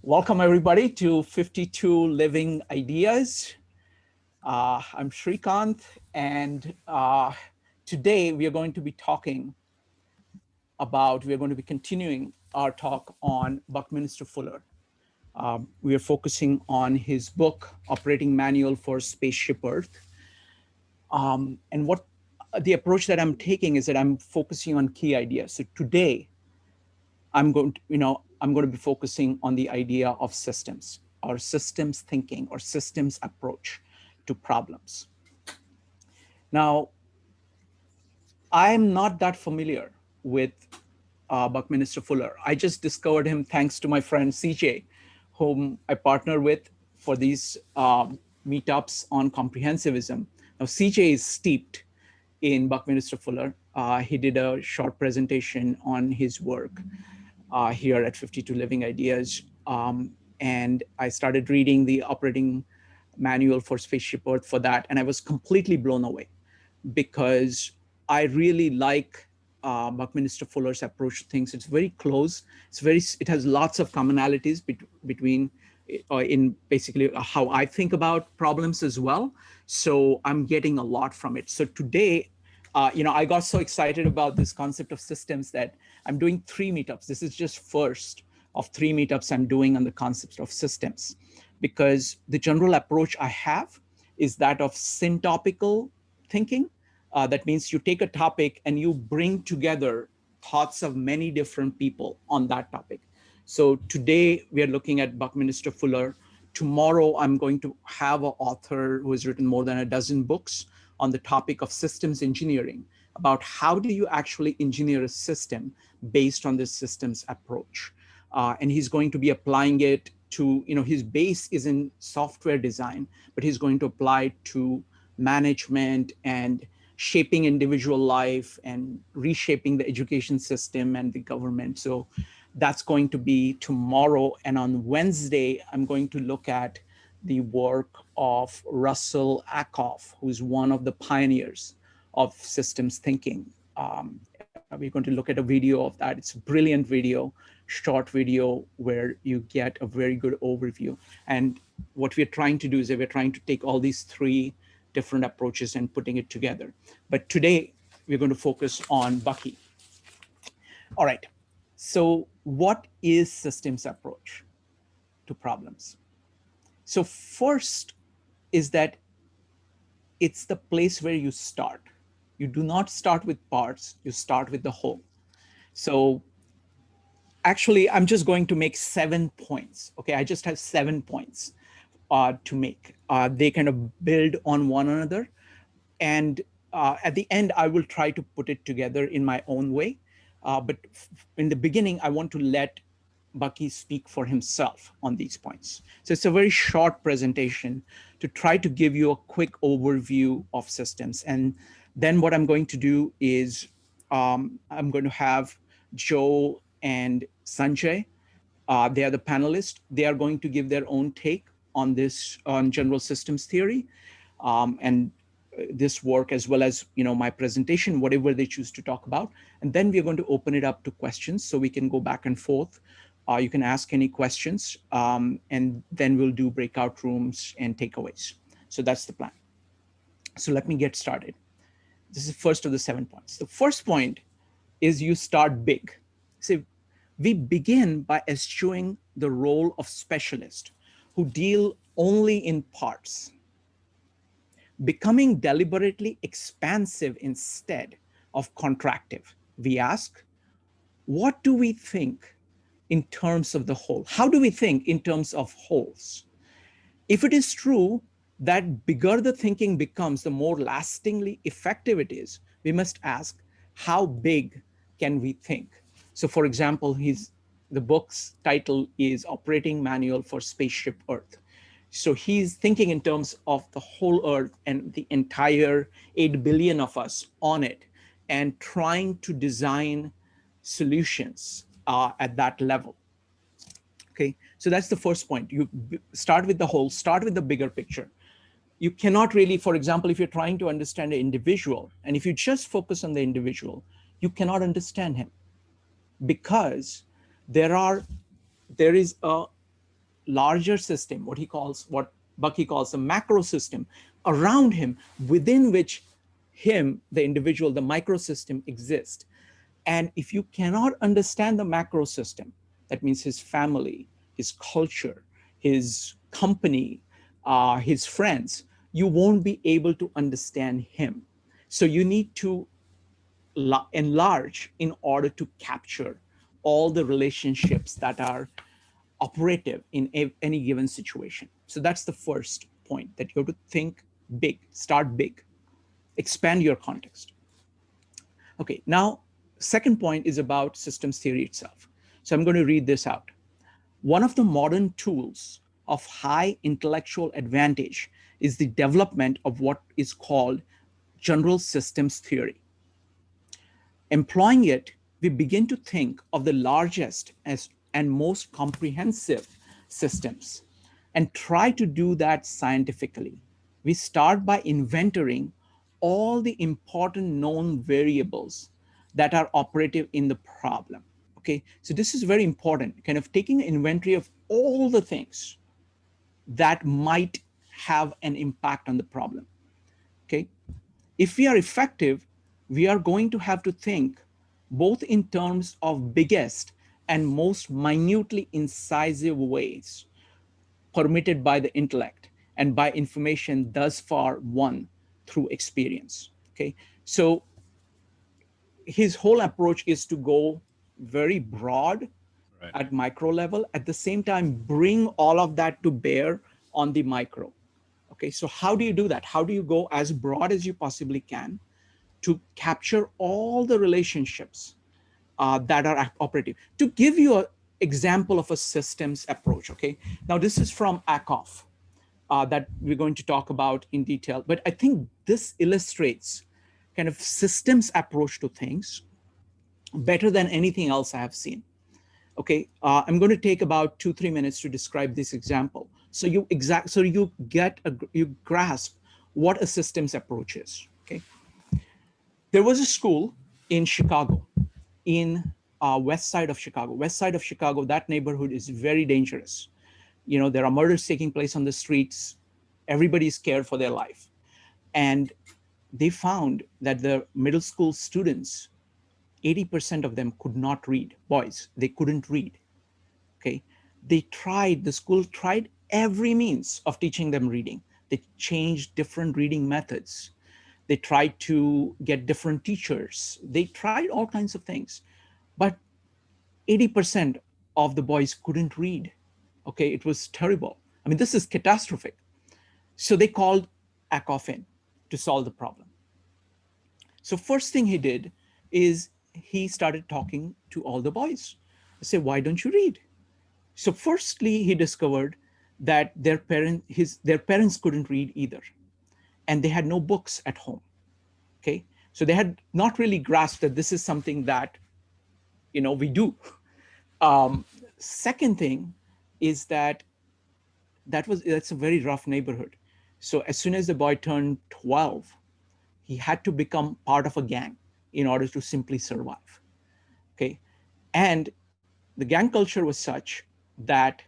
Welcome everybody to 52 Living Ideas. I'm Shrikant, and today we are going to be continuing our talk on Buckminster Fuller. We are focusing on his book, Operating Manual for Spaceship Earth. And what the approach that I'm taking is that I'm focusing on key ideas. So today, I'm going to be focusing on the idea of systems, or systems thinking, or systems approach to problems. Now, I'm not that familiar with Buckminster Fuller. I just discovered him thanks to my friend CJ, whom I partner with for these meetups on comprehensivism. Now, CJ is steeped in Buckminster Fuller. He did a short presentation on his work here at 52 Living Ideas. And I started reading the operating manual for Spaceship Earth for that. And I was completely blown away because I really like Buckminster Fuller's approach to things. It's very close. It has lots of commonalities between in basically how I think about problems as well. So I'm getting a lot from it. So today, I got so excited about this concept of systems that I'm doing 3 meetups. This is just first of 3 meetups I'm doing on the concept of systems, because the general approach I have is that of syntopical thinking. That means you take a topic and you bring together thoughts of many different people on that topic. So today we are looking at Buckminster Fuller. Tomorrow I'm going to have an author who has written more than a dozen books on the topic of systems engineering, about how do you actually engineer a system based on this systems approach. And he's going to be applying it to, his base is in software design, but he's going to apply it to management and shaping individual life and reshaping the education system and the government. So that's going to be tomorrow. And on Wednesday, I'm going to look at the work of Russell Ackoff, who's one of the pioneers of systems thinking. We're going to look at a video of that. It's a brilliant video, short video, where you get a very good overview. And what we're trying to do is that we're trying to take all these 3 different approaches and putting it together. But today, we're going to focus on Bucky. All right, so what is systems approach to problems? So first is that it's the place where you start. You do not start with parts, you start with the whole. So actually, I'm just going to make 7 points. Okay, I just have 7 points to make. They kind of build on one another. And at the end, I will try to put it together in my own way. But in the beginning, I want to let Bucky speak for himself on these points. So it's a very short presentation to try to give you a quick overview of systems. And then what I'm going to do is I'm going to have Joe and Sanjay. They are the panelists. They are going to give their own take on this, on general systems theory, and this work, as well as my presentation, whatever they choose to talk about. And then we're going to open it up to questions so we can go back and forth. You can ask any questions, and then we'll do breakout rooms and takeaways. So that's the plan. So let me get started. This is the first of the 7 points. The first point is you start big. So we begin by eschewing the role of specialist who deal only in parts, becoming deliberately expansive instead of contractive. We ask, what do we think in terms of the whole? How do we think in terms of wholes? If it is true that bigger the thinking becomes, the more lastingly effective it is, we must ask, how big can we think? So for example, the book's title is Operating Manual for Spaceship Earth. So he's thinking in terms of the whole Earth and the entire 8 billion of us on it, and trying to design solutions at that level. Okay, so that's the first point. You start with the whole, start with the bigger picture. You cannot really, for example, if you're trying to understand an individual, and if you just focus on the individual, you cannot understand him, because there is a larger system, what Bucky calls a macro system around him, within which the individual, the microsystem exists. And if you cannot understand the macro system, that means his family, his culture, his company, his friends, you won't be able to understand him. So you need to enlarge in order to capture all the relationships that are operative in any given situation. So that's the first point, that you have to think big, start big, expand your context. Okay, now, second point is about systems theory itself. So I'm going to read this out. One of the modern tools of high intellectual advantage is the development of what is called general systems theory. Employing it, we begin to think of the largest and most comprehensive systems and try to do that scientifically. We start by inventorying all the important known variables that are operative in the problem. Okay, so this is very important, kind of taking an inventory of all the things that might have an impact on the problem. Okay, if we are effective, we are going to have to think both in terms of biggest and most minutely incisive ways permitted by the intellect and by information thus far won through experience. Okay, so his whole approach is to go very broad at micro level, at the same time bring all of that to bear on the micro. Okay, so how do you do that? How do you go as broad as you possibly can to capture all the relationships that are operative? To give you an example of a systems approach, okay? Now, this is from Akoff that we're going to talk about in detail, but I think this illustrates kind of systems approach to things better than anything else I have seen. Okay, I'm going to take about 2-3 minutes to describe this example. So you grasp what a systems approach is. Okay, there was a school in Chicago, in west side of Chicago. West side of Chicago, that neighborhood is very dangerous. You know, there are murders taking place on the streets. Everybody's scared for their life. And they found that the middle school students, 80% of them could not read. Boys, they couldn't read. Okay, the school tried every means of teaching them reading. They changed different reading methods. They tried to get different teachers. They tried all kinds of things, but 80% of the boys couldn't read. Okay, it was terrible. I mean, this is catastrophic. So they called Akoff in to solve the problem. So first thing he did is he started talking to all the boys. I said, why don't you read? So firstly, he discovered that their parents couldn't read either, and they had no books at home. Okay, so they had not really grasped that this is something that, you know, we do. Second thing is that's a very rough neighborhood. So as soon as the boy turned 12, he had to become part of a gang in order to simply survive. Okay, and the gang culture was such that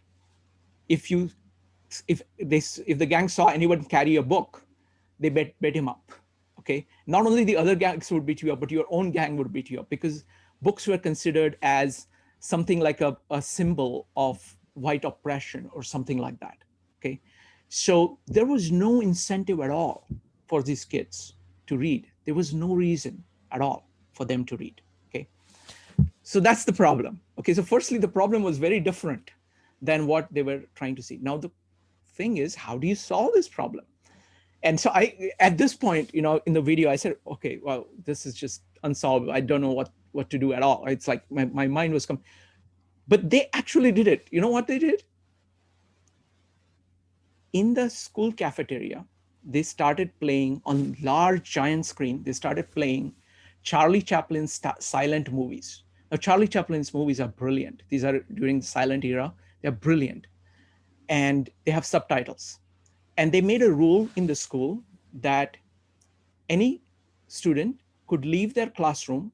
if the gang saw anyone carry a book, they bet him up. Okay, not only the other gangs would beat you up, but your own gang would beat you up, because books were considered as something like a symbol of white oppression or something like that. Okay, so there was no incentive at all for these kids to read. There was no reason at all for them to read. Okay, so that's the problem. Okay, so firstly, the problem was very different than what they were trying to see. Now, the thing is, how do you solve this problem? And so at this point, you know, in the video, I said, okay, well, this is just unsolvable. I don't know what to do at all. It's like my mind was but they actually did it. You know what they did? In the school cafeteria, they started playing on large giant screen. They started playing Charlie Chaplin's silent movies. Now, Charlie Chaplin's movies are brilliant. These are during the silent era. They're brilliant. And they have subtitles. And they made a rule in the school that any student could leave their classroom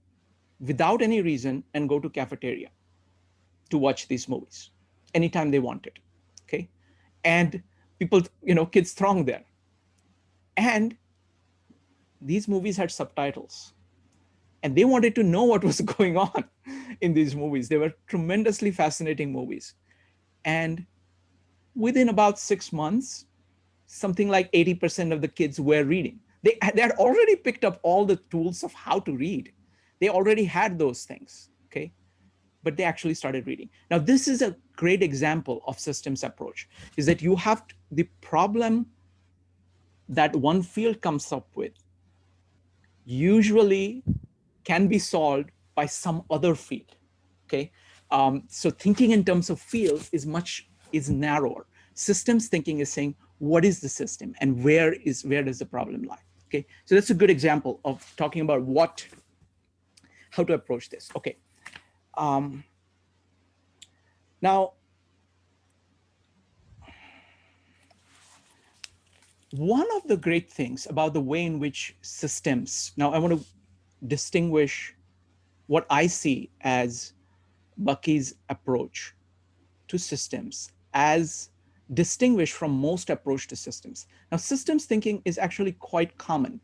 without any reason and go to cafeteria to watch these movies anytime they wanted. Okay, and people, kids throng there. And these movies had subtitles, and they wanted to know what was going on in these movies. They were tremendously fascinating movies. And within about 6 months, something like 80% of the kids were reading. They had already picked up all the tools of how to read. They already had those things, okay? But they actually started reading. Now, this is a great example of systems approach, is that you have the problem that one field comes up with usually can be solved by some other field, okay? So thinking in terms of fields is narrower. Systems thinking is saying, what is the system and where does the problem lie? Okay, so that's a good example of talking about how to approach this. Okay, now one of the great things about the way in which systems, now I want to distinguish what I see as Bucky's approach to systems as distinguished from most approach to systems. Now, systems thinking is actually quite common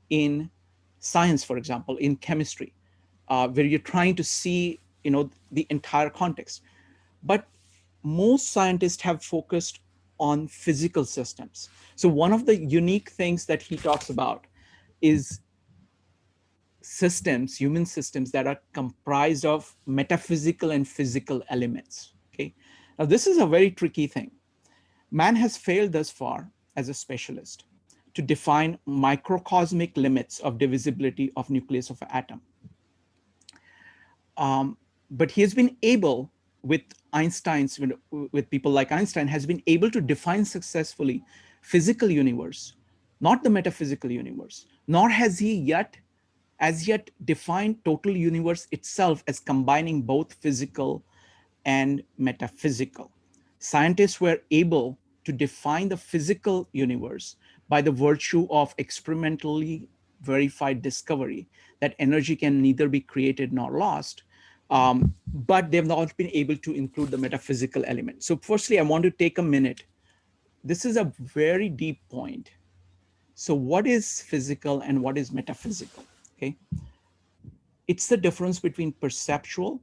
in science, for example, in chemistry, where you're trying to see, the entire context. But most scientists have focused on physical systems. So one of the unique things that he talks about is systems, human systems that are comprised of metaphysical and physical elements. Okay. Now, this is a very tricky thing. Man has failed thus far as a specialist to define microcosmic limits of divisibility of nucleus of an atom. But he has been able, with Einstein's, with people like Einstein, has been able to define successfully physical universe, not the metaphysical universe, nor has he as yet defined total universe itself as combining both physical and metaphysical. Scientists were able to define the physical universe by the virtue of experimentally verified discovery that energy can neither be created nor lost, but they've not been able to include the metaphysical element. So firstly, I want to take a minute. This is a very deep point. So what is physical and what is metaphysical? Okay, it's the difference between perceptual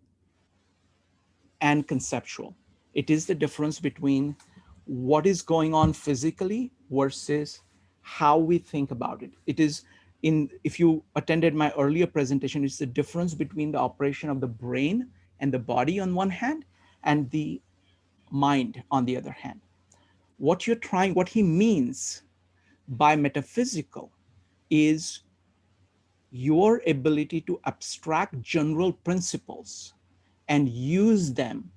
and conceptual. It is the difference between what is going on physically versus how we think about it. It is if you attended my earlier presentation, it's the difference between the operation of the brain and the body on one hand and the mind on the other hand. What he means by metaphysical is your ability to abstract general principles and use them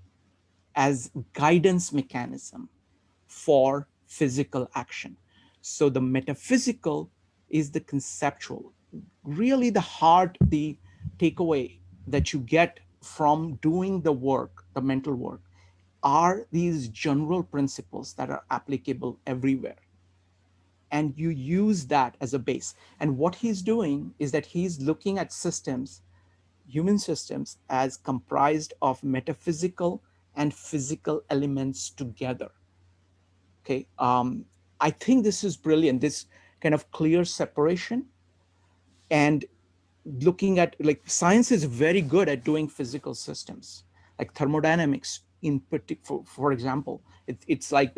as guidance mechanism for physical action. So the metaphysical is the conceptual. Really the heart, the takeaway that you get from doing the work, the mental work, are these general principles that are applicable everywhere. And you use that as a base. And what he's doing is that he's looking at systems, human systems, as comprised of metaphysical and physical elements together. Okay, I think this is brilliant, this kind of clear separation. And looking at, like, science is very good at doing physical systems, like thermodynamics in particular, for example. It's like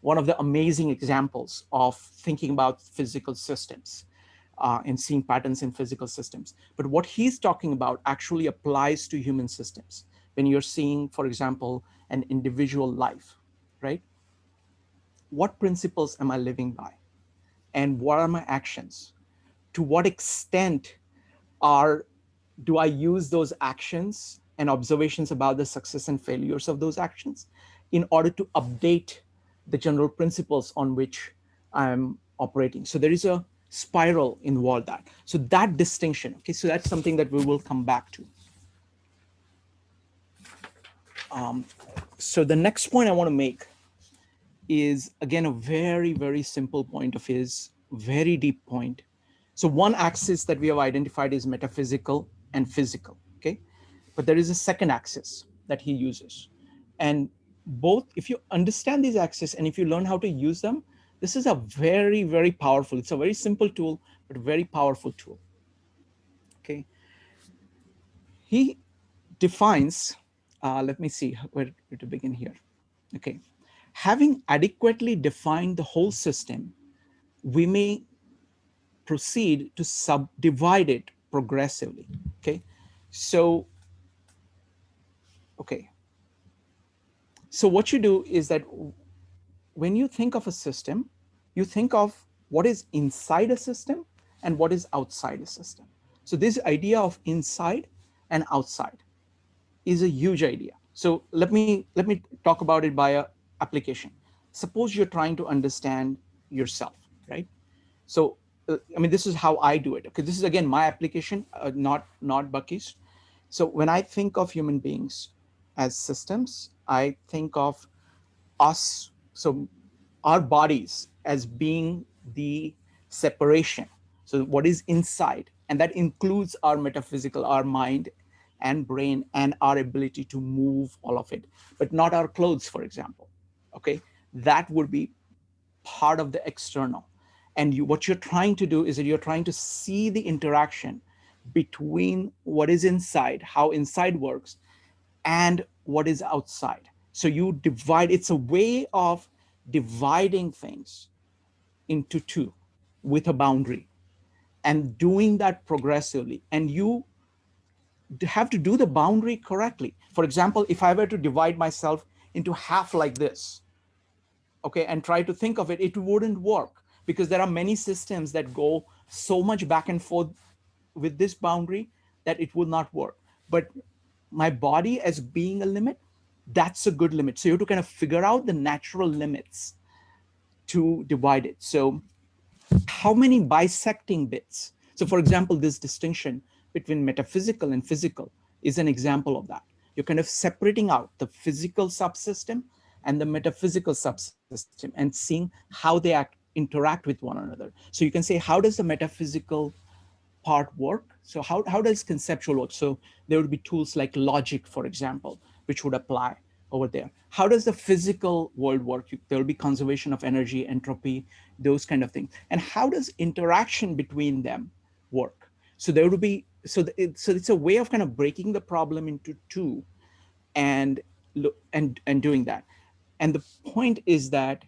one of the amazing examples of thinking about physical systems and seeing patterns in physical systems. But what he's talking about actually applies to human systems. When you're seeing, for example, an individual life, right? What principles am I living by? And what are my actions? To what extent do I use those actions and observations about the success and failures of those actions in order to update the general principles on which I'm operating? So there is a spiral involved that. So that distinction, okay, so that's something that we will come back to. So the next point I want to make is, again, a very, very simple point of his, very deep point. So one axis that we have identified is metaphysical and physical, okay? But there is a second axis that he uses. And both, if you understand these axes and if you learn how to use them, this is a very, very powerful, it's a very simple tool, but a very powerful tool. Okay. He defines, let me see where to begin here. Okay. Having adequately defined the whole system, we may proceed to subdivide it progressively. Okay. So, okay. So what you do is that when you think of a system, you think of what is inside a system and what is outside a system. So this idea of inside and outside is a huge idea. So let me talk about it by a application. Suppose you're trying to understand yourself, right? So I mean, this is how I do it. Okay, this is again my application, not Bucky's. So when I think of human beings as systems, I think of us, so our bodies as being the separation. So what is inside, and that includes our metaphysical, our mind and brain, and our ability to move all of it, but not our clothes, for example. Okay, that would be part of the external. And what you're trying to do is that you're trying to see the interaction between what is inside, how inside works, and what is outside. So you divide, it's a way of dividing things into two with a boundary, and doing that progressively. And you have to do the boundary correctly. For example, if I were to divide myself into half like this, okay, and try to think of it, it wouldn't work, because there are many systems that go so much back and forth with this boundary that it will not work. But my body as being a limit, that's a good limit. So you have to kind of figure out the natural limits to divide it. So how many bisecting bits? So for example, this distinction between metaphysical and physical is an example of that. You're kind of separating out the physical subsystem and the metaphysical subsystem and seeing how they interact with one another. So you can say, how does the metaphysical part work? So how does conceptual work? So there would be tools like logic, for example, which would apply over there. How does the physical world work? There will be conservation of energy, entropy, those kind of things. And how does interaction between them work? So there would be, so it's a way of kind of breaking the problem into two, and and doing that. And the point is that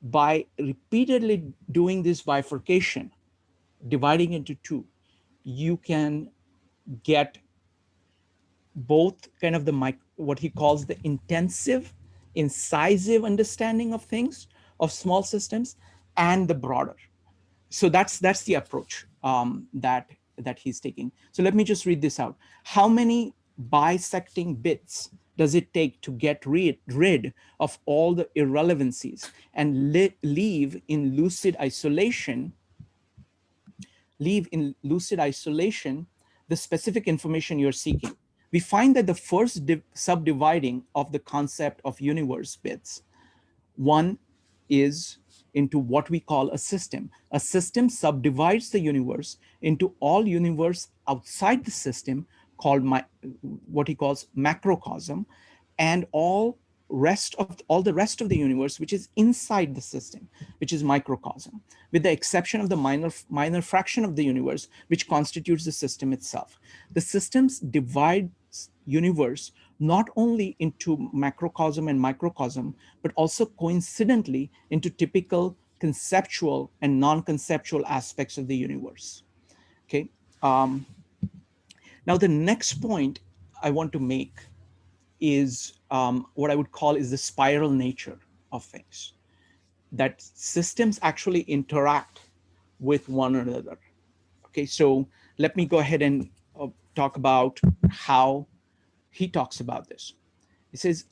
by repeatedly doing this bifurcation, dividing into two, you can get both kind of what he calls the intensive, incisive understanding of things, of small systems, and the broader. So that's the approach that he's taking. So let me just read this out. How many bisecting bits does it take to get rid of all the irrelevancies and leave in lucid isolation the specific information you're seeking? We find that the first subdividing of the concept of universe bits, one is into what we call a system. A system subdivides the universe into all universe outside the system, called what he calls macrocosm, and all the rest of the universe, which is inside the system, which is microcosm, with the exception of the minor fraction of the universe, which constitutes the system itself. The systems divide universe not only into macrocosm and microcosm, but also coincidentally into typical conceptual and non-conceptual aspects of the universe. Okay. Um, Now the next point I want to make is what I would call is the spiral nature of things. That systems actually interact with one another. Okay, so let me go ahead and talk about how he talks about this. He says,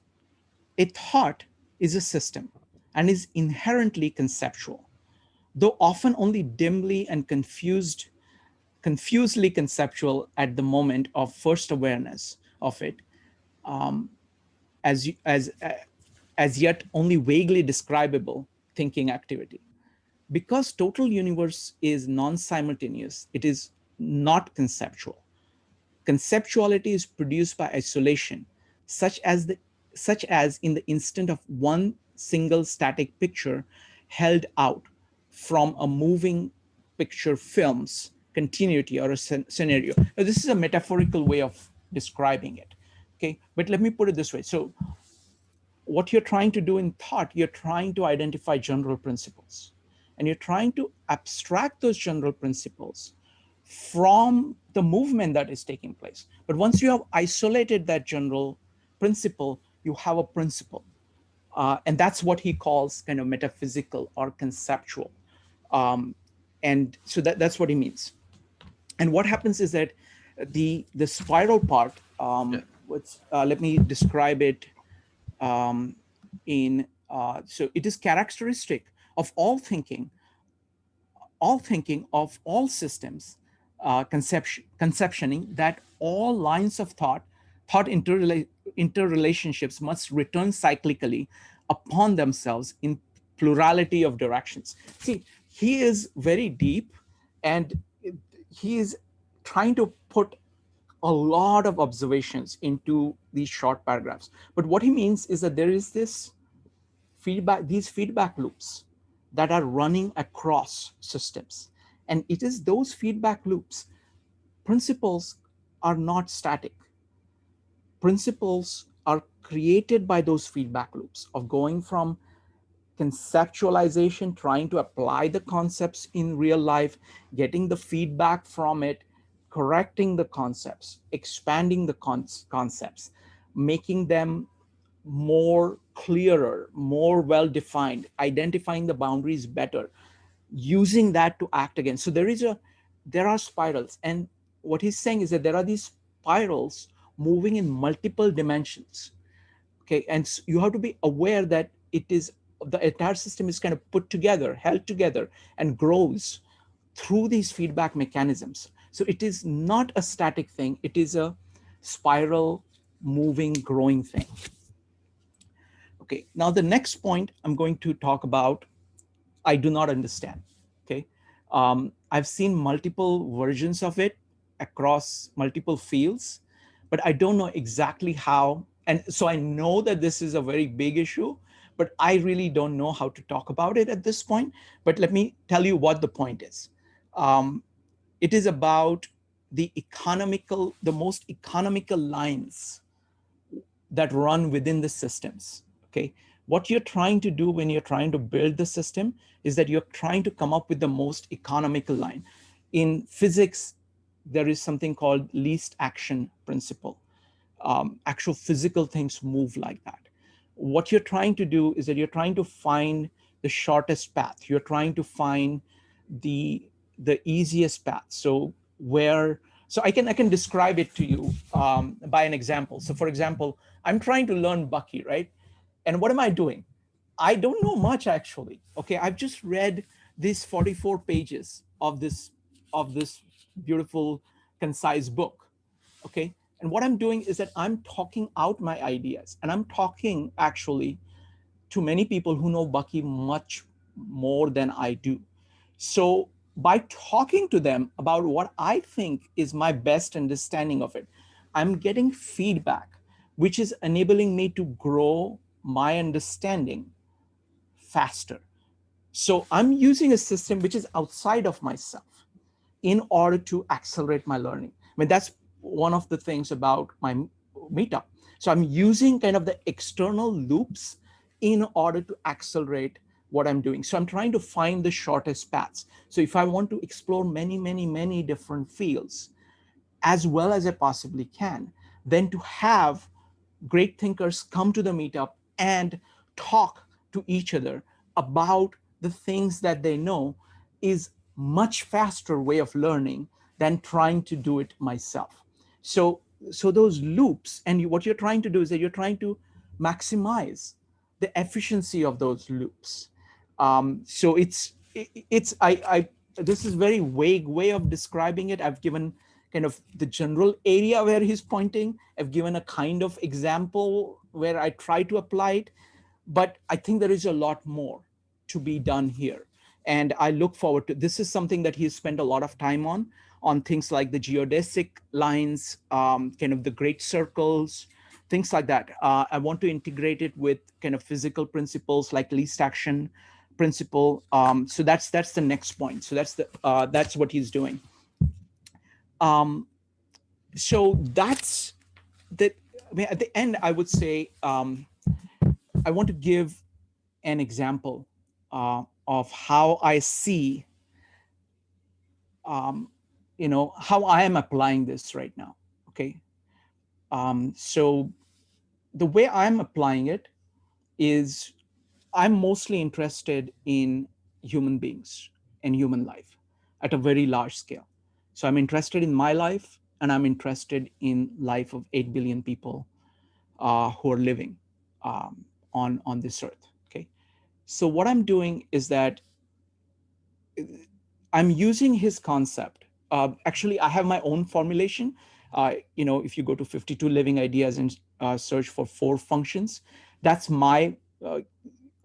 a thought is a system and is inherently conceptual, though often only dimly and confusedly conceptual at the moment of first awareness of it, um, as, as yet only vaguely describable thinking activity. Because total universe is non-simultaneous, it is not conceptual. Conceptuality is produced by isolation, such as such as in the instant of one single static picture held out from a moving picture film's continuity or a scenario. Now, this is a metaphorical way of describing it. Okay, but let me put it this way. So what you're trying to do in thought, you're trying to identify general principles, and you're trying to abstract those general principles from the movement that is taking place. But once you have isolated that general principle, you have a principle. And that's what he calls kind of metaphysical or conceptual. Um, and so that's what he means. And what happens is that the spiral part, Yeah. let me describe it um, so it is characteristic of all thinking of all systems, conceptioning that all lines of thought interrelationships must return cyclically upon themselves in plurality of directions. See, he is very deep, and he is trying to put a lot of observations into these short paragraphs. But what he means is that there is these feedback loops that are running across systems. And it is those feedback loops. Principles are not static. Principles are created by those feedback loops of going from conceptualization, trying to apply the concepts in real life, getting the feedback from it, correcting the concepts, expanding the concepts, making them more clearer, more well defined, identifying the boundaries better, using that to act again. So there are spirals, and what he's saying is that there are these spirals moving in multiple dimensions. Okay, and you have to be aware that it is the entire system is kind of put together, held together, and grows through these feedback mechanisms. So it is not a static thing, it is a spiral, moving, growing thing. Okay, now the next point I'm going to talk about, I do not understand. Okay, I've seen multiple versions of it across multiple fields, but I don't know exactly how. And so I know that this is a very big issue, but I really don't know how to talk about it at this point. But let me tell you what the point is. Um, it is about the most economical lines that run within the systems. Okay, what you're trying to do when you're trying to build the system is that you're trying to come up with the most economical line. In physics, there is something called least action principle. Actual physical things move like that. What you're trying to do is that you're trying to find the shortest path, you're trying to find the the easiest path. So I can describe it to you by an example. So for example, I'm trying to learn Bucky, right? And what am I doing? I don't know much actually. Okay, I've just read these 44 pages of this beautiful, concise book. Okay, and what I'm doing is that I'm talking out my ideas, and I'm talking actually to many people who know Bucky much more than I do. So by talking to them about what I think is my best understanding of it, I'm getting feedback, which is enabling me to grow my understanding faster. So I'm using a system which is outside of myself in order to accelerate my learning. I mean, that's one of the things about my meetup. So I'm using kind of the external loops in order to accelerate what I'm doing. So I'm trying to find the shortest paths. So if I want to explore many, many, many different fields as well as I possibly can, then to have great thinkers come to the meetup and talk to each other about the things that they know is much faster way of learning than trying to do it myself. So so those loops, and what you're trying to do is that you're trying to maximize the efficiency of those loops. So it's I this is very vague way of describing it. I've given kind of the general area where he's pointing. I've given a kind of example where I try to apply it, but I think there is a lot more to be done here. And I look forward to this is something that he's spent a lot of time on things like the geodesic lines, kind of the great circles, things like that. I want to integrate it with kind of physical principles like least action principle. So that's the next point. So that's what he's doing. Um, so that's that. I mean, at the end, I would say I want to give an example of how I see, um, how I am applying this right now. Okay. So the way I'm applying it is I'm mostly interested in human beings and human life at a very large scale. So I'm interested in my life, and I'm interested in life of 8 billion people who are living on this earth. Okay. So what I'm doing is that I'm using his concept. Actually, I have my own formulation. If you go to 52 Living Ideas and search for 4 functions, that's my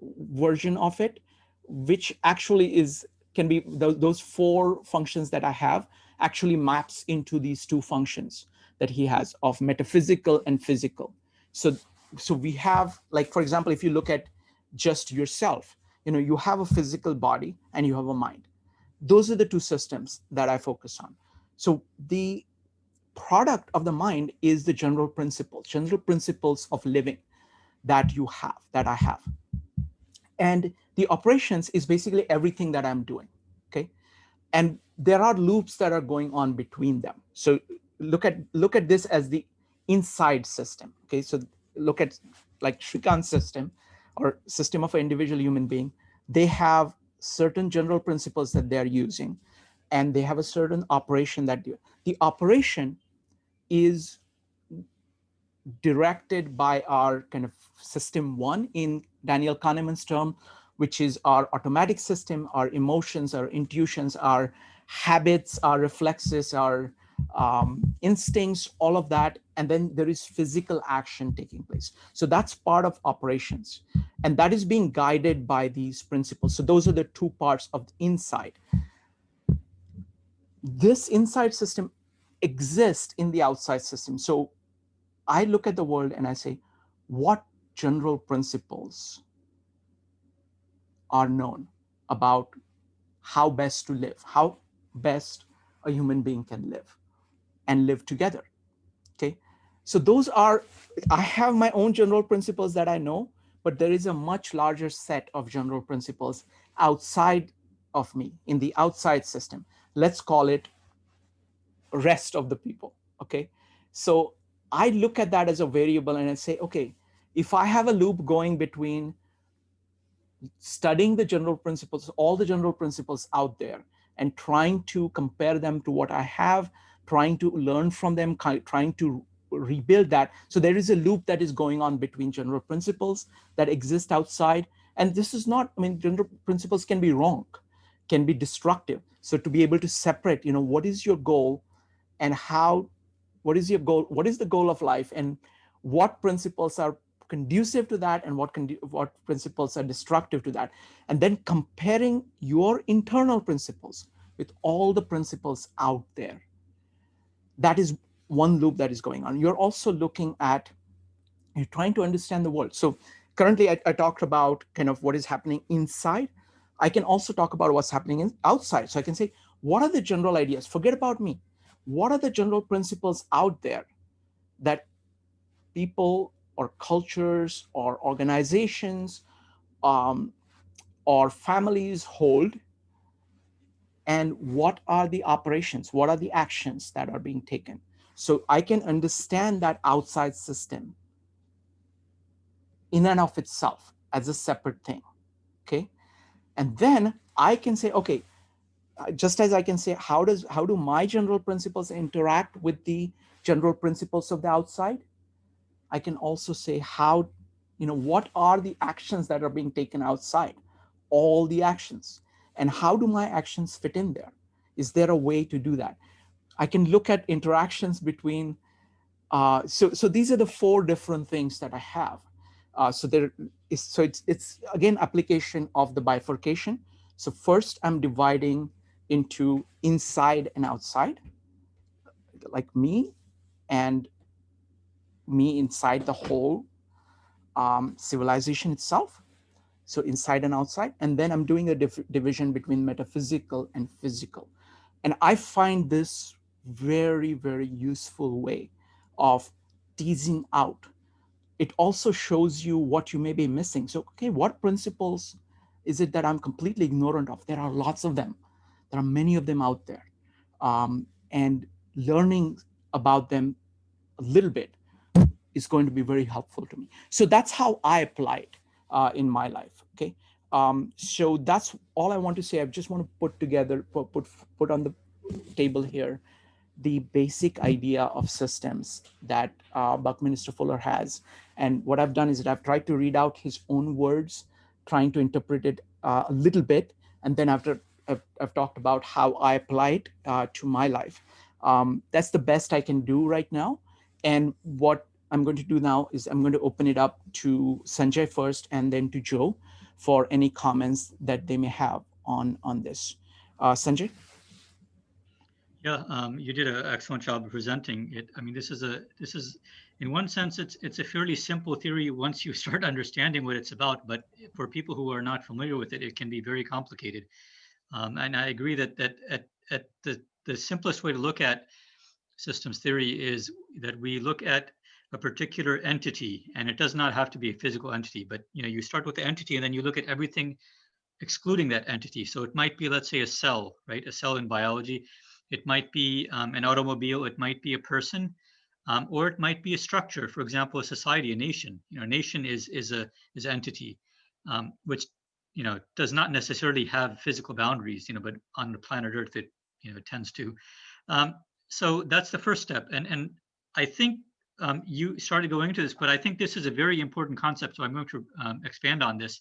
version of it, which actually can be those 4 functions that I have actually maps into these 2 functions that he has of metaphysical and physical. So, so we have, like, for example, if you look at just yourself, you have a physical body and you have a mind. Those are the 2 systems that I focus on. So the product of the mind is the general principles of living that I have. And the operations is basically everything that I'm doing. Okay. And there are loops that are going on between them. So look at this as the inside system. Okay. So look at like Shrikant's system or system of an individual human being. They have certain general principles that they're using, and they have a certain operation that the operation is directed by our kind of system 1 in Daniel Kahneman's term, which is our automatic system, our emotions, our intuitions, our habits, our reflexes, our instincts, all of that. And then there is physical action taking place. So that's part of operations. And that is being guided by these principles. So those are the 2 parts of the inside. This inside system exists in the outside system. So I look at the world and I say, what general principles are known about how best to live, how best a human being can live and live together? Okay. So I have my own general principles that I know, but there is a much larger set of general principles outside of me in the outside system. Let's call it rest of the people. Okay. So I look at that as a variable and I say, okay, if I have a loop going between studying the general principles, all the general principles out there, and trying to compare them to what I have, trying to learn from them, trying to rebuild that. So there is a loop that is going on between general principles that exist outside. And this is not, I mean, general principles can be wrong, can be destructive. So to be able to separate, what is your goal and what is your goal, what is the goal of life, and what principles are conducive to that, and what principles are destructive to that, and then comparing your internal principles with all the principles out there. That is one loop that is going on. You're also looking at, you're trying to understand the world. So currently I talked about kind of what is happening inside. I can also talk about what's happening outside. So I can say, what are the general ideas? Forget about me. What are the general principles out there that people or cultures or organizations um, or families hold? And what are the operations? What are the actions that are being taken? So I can understand that outside system in and of itself as a separate thing. Okay. And then I can say, okay, just as I can say, how do my general principles interact with the general principles of the outside? I can also say what are the actions that are being taken outside, all the actions, and how do my actions fit in there? Is there a way to do that? I can look at interactions between, so these are the 4 different things that I have. It's again application of the bifurcation. So first I'm dividing into inside and outside, like me and me inside the whole civilization itself. So inside and outside. And then I'm doing a division between metaphysical and physical. And I find this very, very useful way of teasing out. It also shows you what you may be missing. So, okay, what principles is it that I'm completely ignorant of? There are lots of them. There are many of them out there. And learning about them a little bit is going to be very helpful to me. So that's how I apply it in my life. Okay. So that's all I want to say. I just want to put together, put on the table here the basic idea of systems that Buckminster Fuller has. And what I've done is that I've tried to read out his own words, trying to interpret it a little bit. And then after I've talked about how I apply it to my life. That's the best I can do right now. And what I'm going to do now is I'm going to open it up to Sanjay first and then to Joe for any comments that they may have on this. Sanjay? Yeah, you did an excellent job of presenting it. I mean, this is in one sense, it's a fairly simple theory once you start understanding what it's about. But for people who are not familiar with it, it can be very complicated. And I agree that at the simplest way to look at systems theory is that we look at a particular entity, and it does not have to be a physical entity. But you start with the entity, and then you look at everything excluding that entity. So it might be, let's say, a cell, right? A cell in biology. It might be an automobile. It might be a person, or it might be a structure. For example, a society, a nation. A nation is an entity, which does not necessarily have physical boundaries. But on the planet Earth, it tends to. So that's the first step, and I think you started going into this, but I think this is a very important concept. So I'm going to expand on this.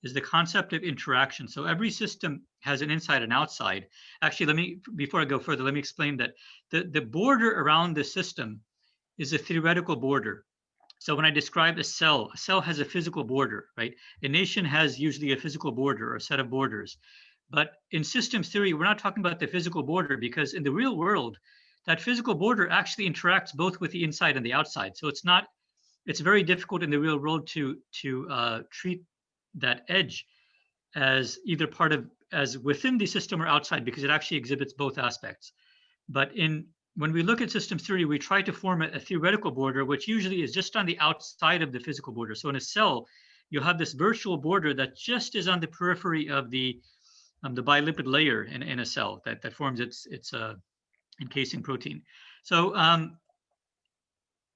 Is the concept of interaction. So every system has an inside and outside. Actually, before I go further, let me explain that the border around the system is a theoretical border. So when I describe a cell has a physical border, right? A nation has usually a physical border or a set of borders. But in systems theory, we're not talking about the physical border, because in the real world, that physical border actually interacts both with the inside and the outside. So it's very difficult in the real world to treat that edge as either as within the system or outside, because it actually exhibits both aspects. But when we look at systems theory, we try to form a theoretical border, which usually is just on the outside of the physical border. So in a cell, you have this virtual border that just is on the periphery of the bilipid layer in a cell that forms its encasing protein. So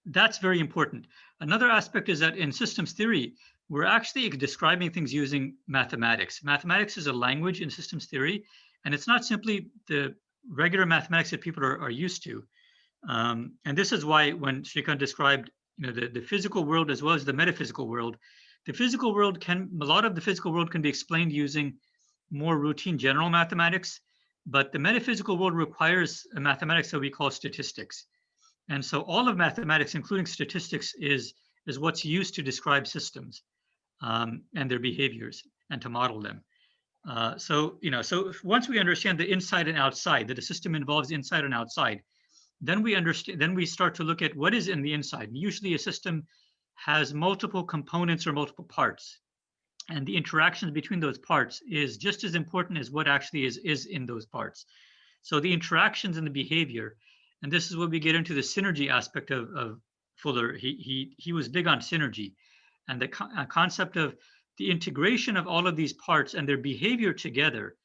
that's very important. Another aspect is that in systems theory, we're actually describing things using mathematics. Mathematics is a language in systems theory, and it's not simply the regular mathematics that people are used to. And this is why when Shrikant described the physical world as well as the metaphysical world, a lot of the physical world can be explained using more routine general mathematics, but the metaphysical world requires a mathematics that we call statistics. And so all of mathematics, including statistics, is what's used to describe systems and their behaviors and to model them. So once we understand the inside and outside, that a system involves inside and outside, then we start to look at what is in the inside. Usually a system has multiple components or multiple parts, and the interactions between those parts is just as important as what actually is in those parts. So the interactions and the behavior, and this is where we get into the synergy aspect of Fuller. He was big on synergy, and the concept of the integration of all of these parts and their behavior together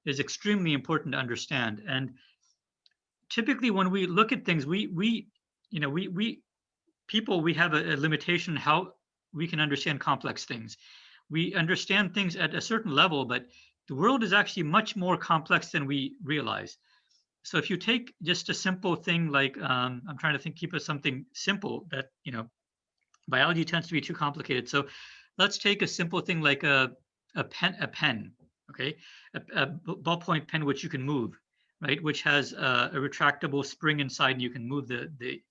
is extremely important to understand. And typically, when we look at things, we have a limitation how we can understand complex things. We understand things at a certain level, but the world is actually much more complex than we realize. So if you take just a simple thing like I'm trying to keep it something simple that biology tends to be too complicated. So let's take a simple thing like a pen, okay, a ballpoint pen which you can move, right, which has a retractable spring inside, and you can move the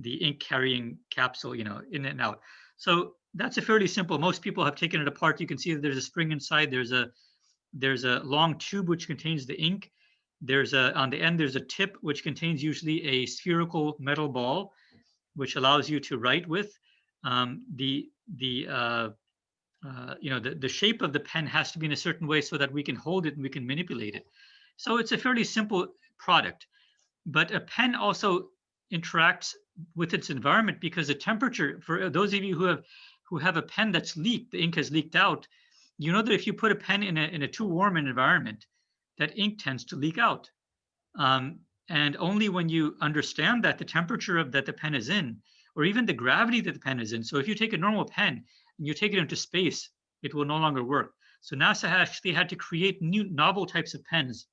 ink carrying capsule, in and out. So that's a fairly simple. Most people have taken it apart. You can see that there's a spring inside. There's a long tube which contains the ink. On the end, there's a tip which contains usually a spherical metal ball, which allows you to write with. The shape of the pen has to be in a certain way so that we can hold it and we can manipulate it. So it's a fairly simple product. But a pen also interacts with its environment, because the temperature, for those of you who have a pen that's leaked, the ink has leaked out, you know that if you put a pen in a too warm an environment, that ink tends to leak out. Um, and only when you understand that the temperature of that the pen is in, or even the gravity that the pen is in. So if you take a normal pen and you take it into space, it will no longer work. So NASA actually had to create new novel types of pens,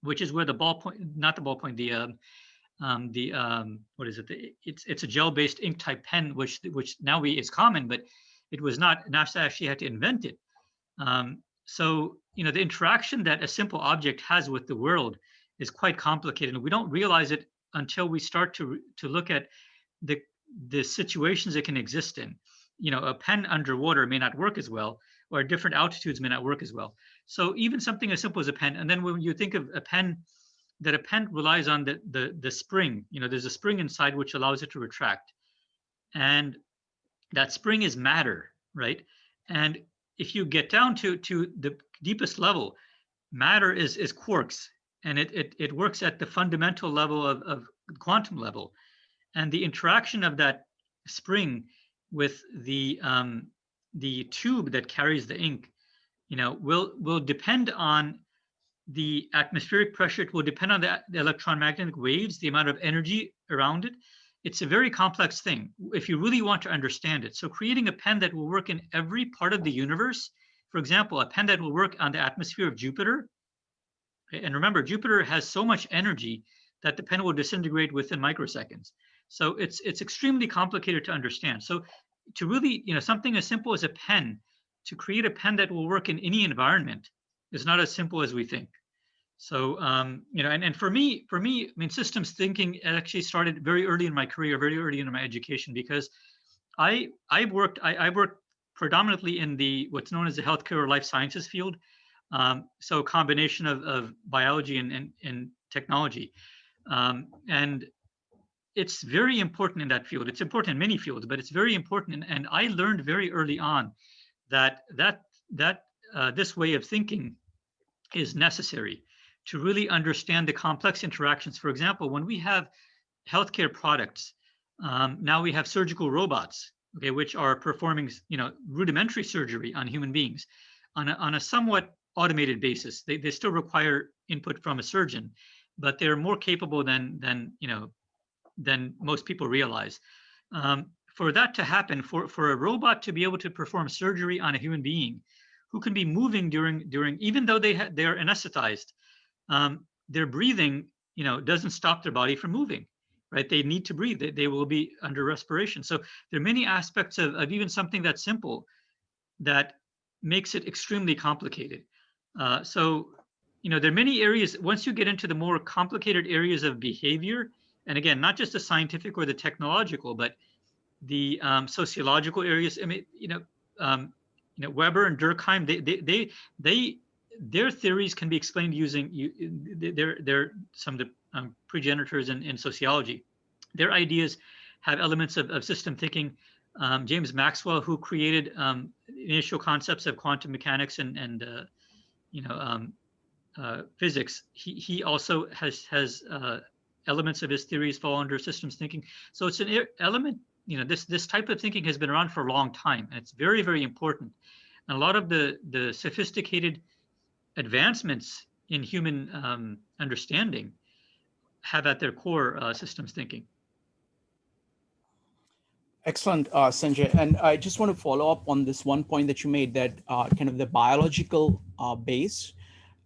which is where the ballpoint, not the ballpoint, what is it? It's a gel-based ink type pen, which now is common, but it was not. NASA actually had to invent it. So the interaction that a simple object has with the world is quite complicated, and we don't realize it until we start to look at the situations it can exist in. A pen underwater may not work as well, or at different altitudes may not work as well. So even something as simple as a pen, and then when you think of a pen, that a pen relies on the spring. There's a spring inside which allows it to retract, and that spring is matter, right? And if you get down to the deepest level, matter is quarks, and it works at the fundamental level of quantum level, and the interaction of that spring with the tube that carries the ink, will depend on the atmospheric pressure. It will depend on the electromagnetic waves, the amount of energy around it. It's a very complex thing if you really want to understand it. So creating a pen that will work in every part of the universe, for example, a pen that will work on the atmosphere of Jupiter. And remember, Jupiter has so much energy that the pen will disintegrate within microseconds. So it's extremely complicated to understand. So to really, something as simple as a pen, to create a pen that will work in any environment is not as simple as we think. So, and for me, I mean, systems thinking actually started very early in my career, very early in my education, because I worked predominantly in the what's known as the healthcare or life sciences field. So a combination of biology and technology, and it's very important in that field. It's important in many fields, but it's very important. And I learned very early on that this way of thinking is necessary to really understand the complex interactions. For example, when we have healthcare products, now we have surgical robots, okay, which are performing, rudimentary surgery on human beings on a somewhat automated basis. They still require input from a surgeon, but they're more capable than most people realize. For that to happen, for a robot to be able to perform surgery on a human being who can be moving during even though they are anesthetized, their breathing, doesn't stop their body from moving, right? They need to breathe. They will be under respiration. So there are many aspects of even something that's simple that makes it extremely complicated. So there are many areas. Once you get into the more complicated areas of behavior, and again, not just the scientific or the technological, but the sociological areas. I mean, Weber and Durkheim, their theories can be explained using they're some of the progenitors in sociology. Their ideas have elements of system thinking. James Maxwell, who created initial concepts of quantum mechanics and physics, he also has elements of his theories fall under systems thinking. So it's an element. This type of thinking has been around for a long time, and it's very, very important. And a lot of the sophisticated advancements in human understanding have at their core systems thinking. Excellent, Sanjay. And I just want to follow up on this one point that you made, that kind of the biological base.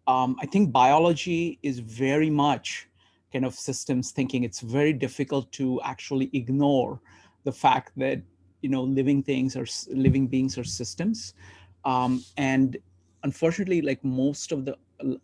I think biology is very much kind of systems thinking. It's very difficult to actually ignore the fact that living beings are systems, and unfortunately, like most of the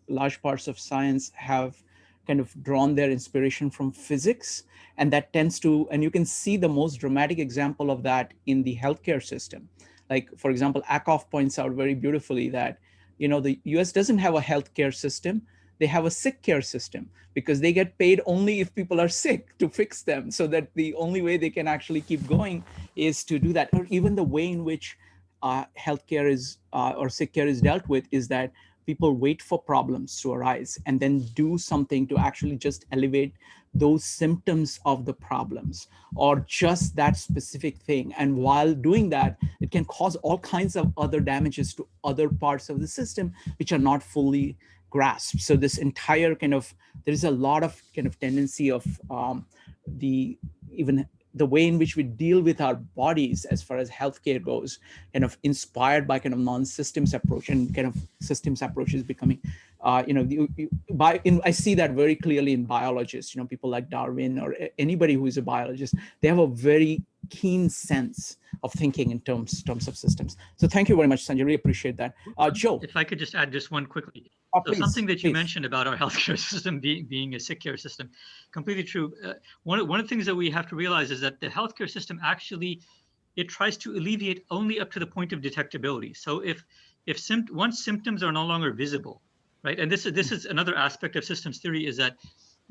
large parts of science have kind of drawn their inspiration from physics, and that tends to, and you can see the most dramatic example of that in the healthcare system. Like, for example, Akoff points out very beautifully that the US doesn't have a healthcare system. they have a sick care system because they get paid only if people are sick to fix them, so that the only way they can actually keep going is to do that. Or even the way in which healthcare is or sick care is dealt with is that people wait for problems to arise and then do something to actually just elevate those symptoms of the problems or just that specific thing. And while doing that, it can cause all kinds of other damages to other parts of the system which are not fully grasped. So this entire kind of, there's a lot of kind of tendency of the even the way in which we deal with our bodies as far as healthcare goes, kind of inspired by kind of non-systems approach, and kind of systems approach is becoming, I see that very clearly in biologists, people like Darwin or anybody who is a biologist. They have a very keen sense of thinking in terms of systems. So thank you very much, Sanjay. Really appreciate that. Joe. If I could just add just one quickly. So Please, something that you please. mentioned about our healthcare system being a sick care system, completely true. One of the things that we have to realize is that the healthcare system actually, it tries to alleviate only up to the point of detectability. So if once symptoms are no longer visible, right? And this is another aspect of systems theory, is that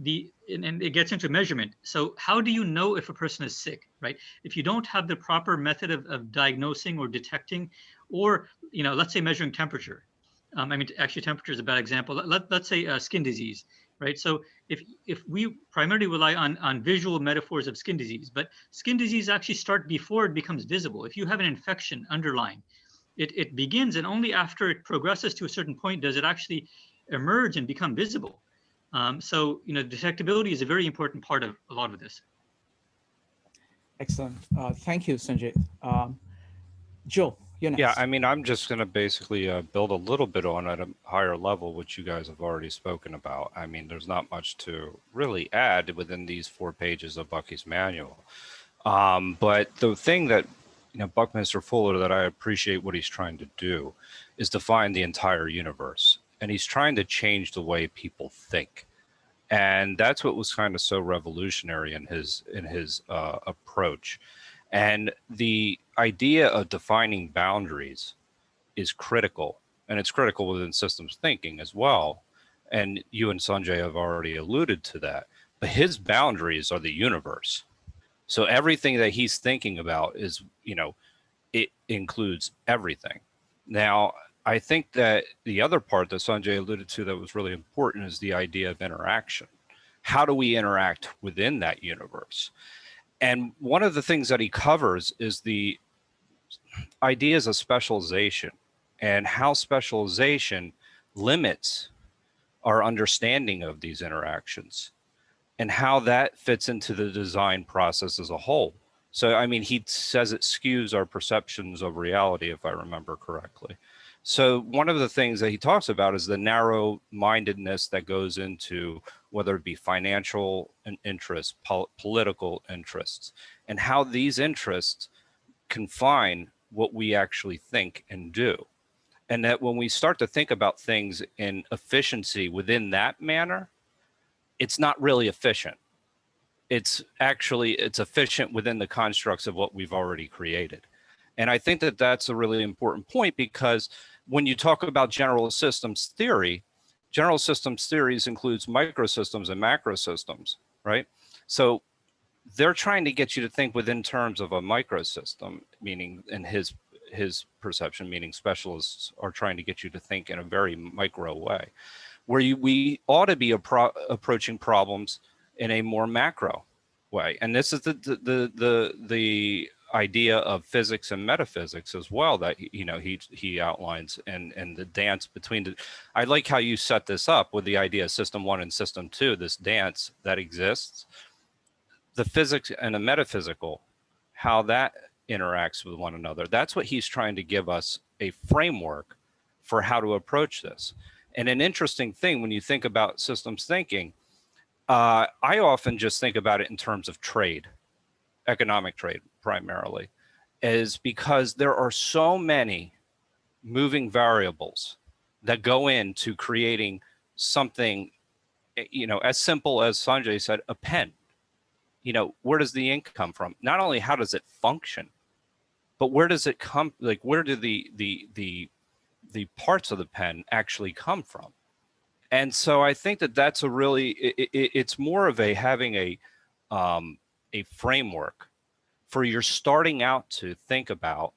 and it gets into measurement. So how do you know if a person is sick, right? If you don't have the proper method of diagnosing or detecting, or let's say measuring temperature. Actually, temperature is a bad example. Let's say skin disease, right? So if we primarily rely on visual metaphors of skin disease, but skin disease actually starts before it becomes visible. If you have an infection underlying, it begins, and only after it progresses to a certain point does it actually emerge and become visible. So detectability is a very important part of a lot of this. Excellent. Thank you, Sanjay. Joe, you're Yeah, next. I mean, I'm just going to basically build a little bit on at a higher level, which you guys have already spoken about. I mean, there's not much to really add within these 4 pages of Bucky's manual. But the thing that, Buckminster Fuller, that I appreciate what he's trying to do is define the entire universe. And he's trying to change the way people think. And that's what was kind of so revolutionary in his approach. And the idea of defining boundaries is critical, and it's critical within systems thinking as well. And you and Sanjay have already alluded to that. But his boundaries are the universe. So everything that he's thinking about is, it includes everything. Now, I think that the other part that Sanjay alluded to that was really important is the idea of interaction. How do we interact within that universe? And one of the things that he covers is the ideas of specialization and how specialization limits our understanding of these interactions and how that fits into the design process as a whole. So, I mean, he says it skews our perceptions of reality, if I remember correctly. So one of the things that he talks about is the narrow-mindedness that goes into whether it be financial interests, political interests, and how these interests confine what we actually think and do. And that when we start to think about things in efficiency within that manner, it's not really efficient. It's efficient within the constructs of what we've already created. And I think that that's a really important point, because when you talk about general systems theories includes microsystems and macrosystems, right? So they're trying to get you to think within terms of a microsystem, meaning in his perception, meaning specialists are trying to get you to think in a very micro way, where we ought to be approaching problems in a more macro way. And this is the idea of physics and metaphysics as well that he outlines, and the dance between the. I like how you set this up with the idea of system 1 and system 2, this dance that exists, the physics and the metaphysical, how that interacts with one another. That's what he's trying to give us, a framework for how to approach this. And an interesting thing when you think about systems thinking, I often just think about it in terms of trade, economic trade primarily, is because there are so many moving variables that go into creating something, as simple as Sanjay said, a pen. Where does the ink come from? Not only how does it function, but where does it come? Like, where do the parts of the pen actually come from? And so I think that that's a really, it's more of a having a framework for you're starting out to think about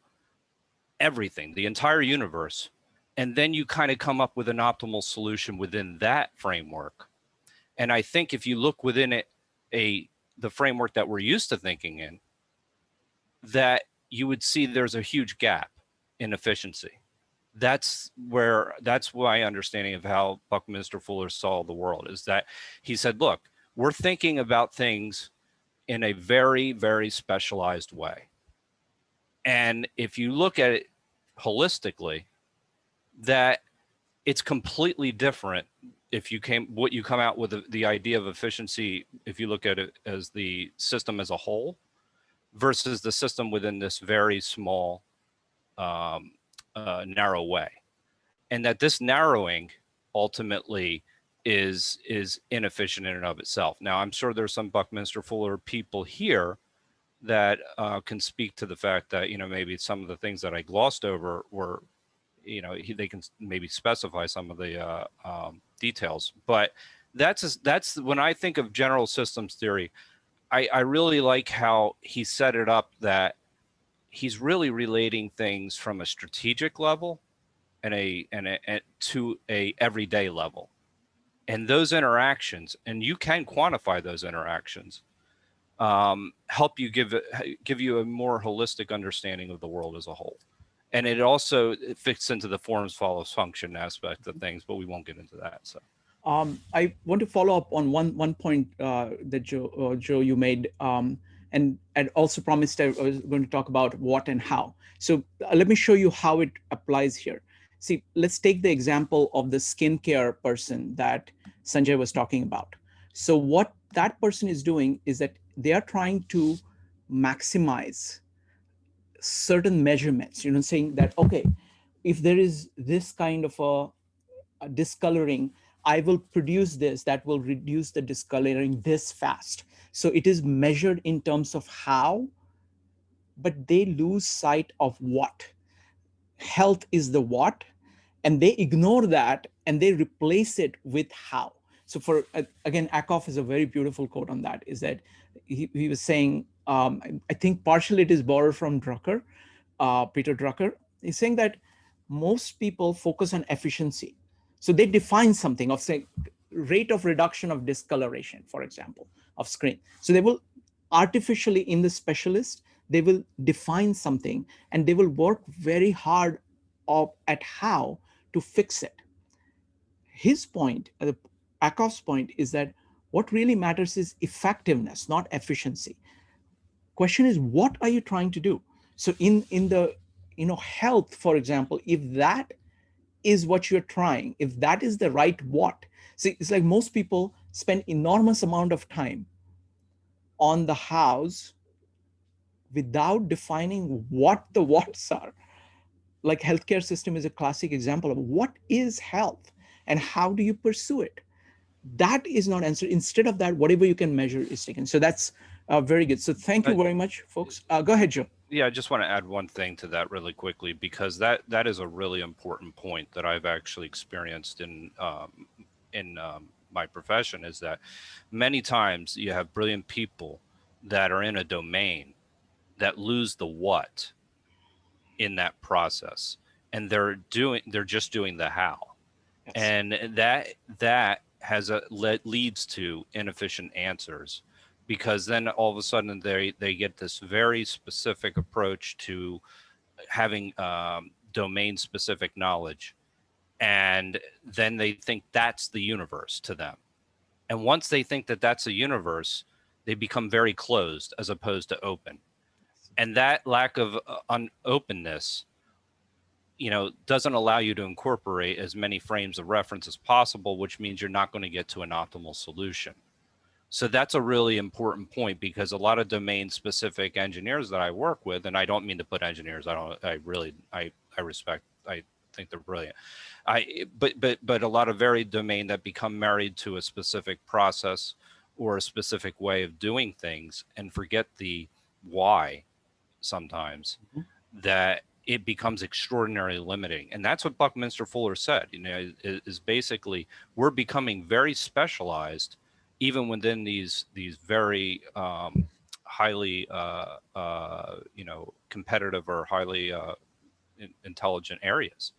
everything, the entire universe, and then you kind of come up with an optimal solution within that framework. And I think if you look within it, the framework that we're used to thinking in, that you would see there's a huge gap in efficiency. That's my understanding of how Buckminster Fuller saw the world, is that he said, look, we're thinking about things in a very, very specialized way. And if you look at it holistically, that it's completely different if you come out with the idea of efficiency, if you look at it as the system as a whole versus the system within this very small, narrow way. And that this narrowing ultimately is inefficient in and of itself. Now, I'm sure there's some Buckminster Fuller people here that can speak to the fact that, maybe some of the things that I glossed over were, they can maybe specify some of the details. But that's when I think of general systems theory, I really like how he set it up, that he's really relating things from a strategic level and to a everyday level. And those interactions, and you can quantify those interactions, help you give you a more holistic understanding of the world as a whole. And it fits into the forms follows function aspect of things, but we won't get into that. So I want to follow up on one point that Joe you made, and also promised I was going to talk about what and how. So let me show you how it applies here. See, let's take the example of the skincare person that Sanjay was talking about. So what that person is doing is that they are trying to maximize certain measurements, saying that, okay, if there is this kind of a discoloring, I will produce this that will reduce the discoloring this fast. So it is measured in terms of how, but they lose sight of what. Health is the what, and they ignore that and they replace it with how. So for again, Akoff is a very beautiful quote on that, is that he was saying, I think partially it is borrowed from Drucker, Peter Drucker. He's saying that most people focus on efficiency. So they define something of, say, rate of reduction of discoloration, for example, of screen. So they will artificially, in the specialist, they will define something and they will work very hard at how to fix it. His point, Akoff's point, is that what really matters is effectiveness, not efficiency. Question is, what are you trying to do? So in the health, for example, if that is what you're trying, if that is the right what, see, it's like most people spend enormous amount of time on the hows without defining what the whats are. Like healthcare system is a classic example of what is health and how do you pursue it. That is not answered. Instead of that, whatever you can measure is taken. So that's very good. So thank you very much, folks. Go ahead, Joe. Yeah, I just want to add one thing to that really quickly, because that is a really important point that I've actually experienced in my profession, is that many times you have brilliant people that are in a domain that lose the what in that process, and they're just doing the how. Yes. And that leads to inefficient answers, because then all of a sudden they get this very specific approach to having domain specific knowledge, and then they think that's the universe to them. And once they think that that's a universe, they become very closed as opposed to open. And that lack of openness, doesn't allow you to incorporate as many frames of reference as possible, which means you're not going to get to an optimal solution. So that's a really important point, because a lot of domain specific engineers that I work with, and I don't mean to put engineers, I think they're brilliant. But a lot of very domain that become married to a specific process or a specific way of doing things and forget the why sometimes, that it becomes extraordinarily limiting. And that's what Buckminster Fuller said, is basically we're becoming very specialized even within these very highly competitive or highly intelligent areas,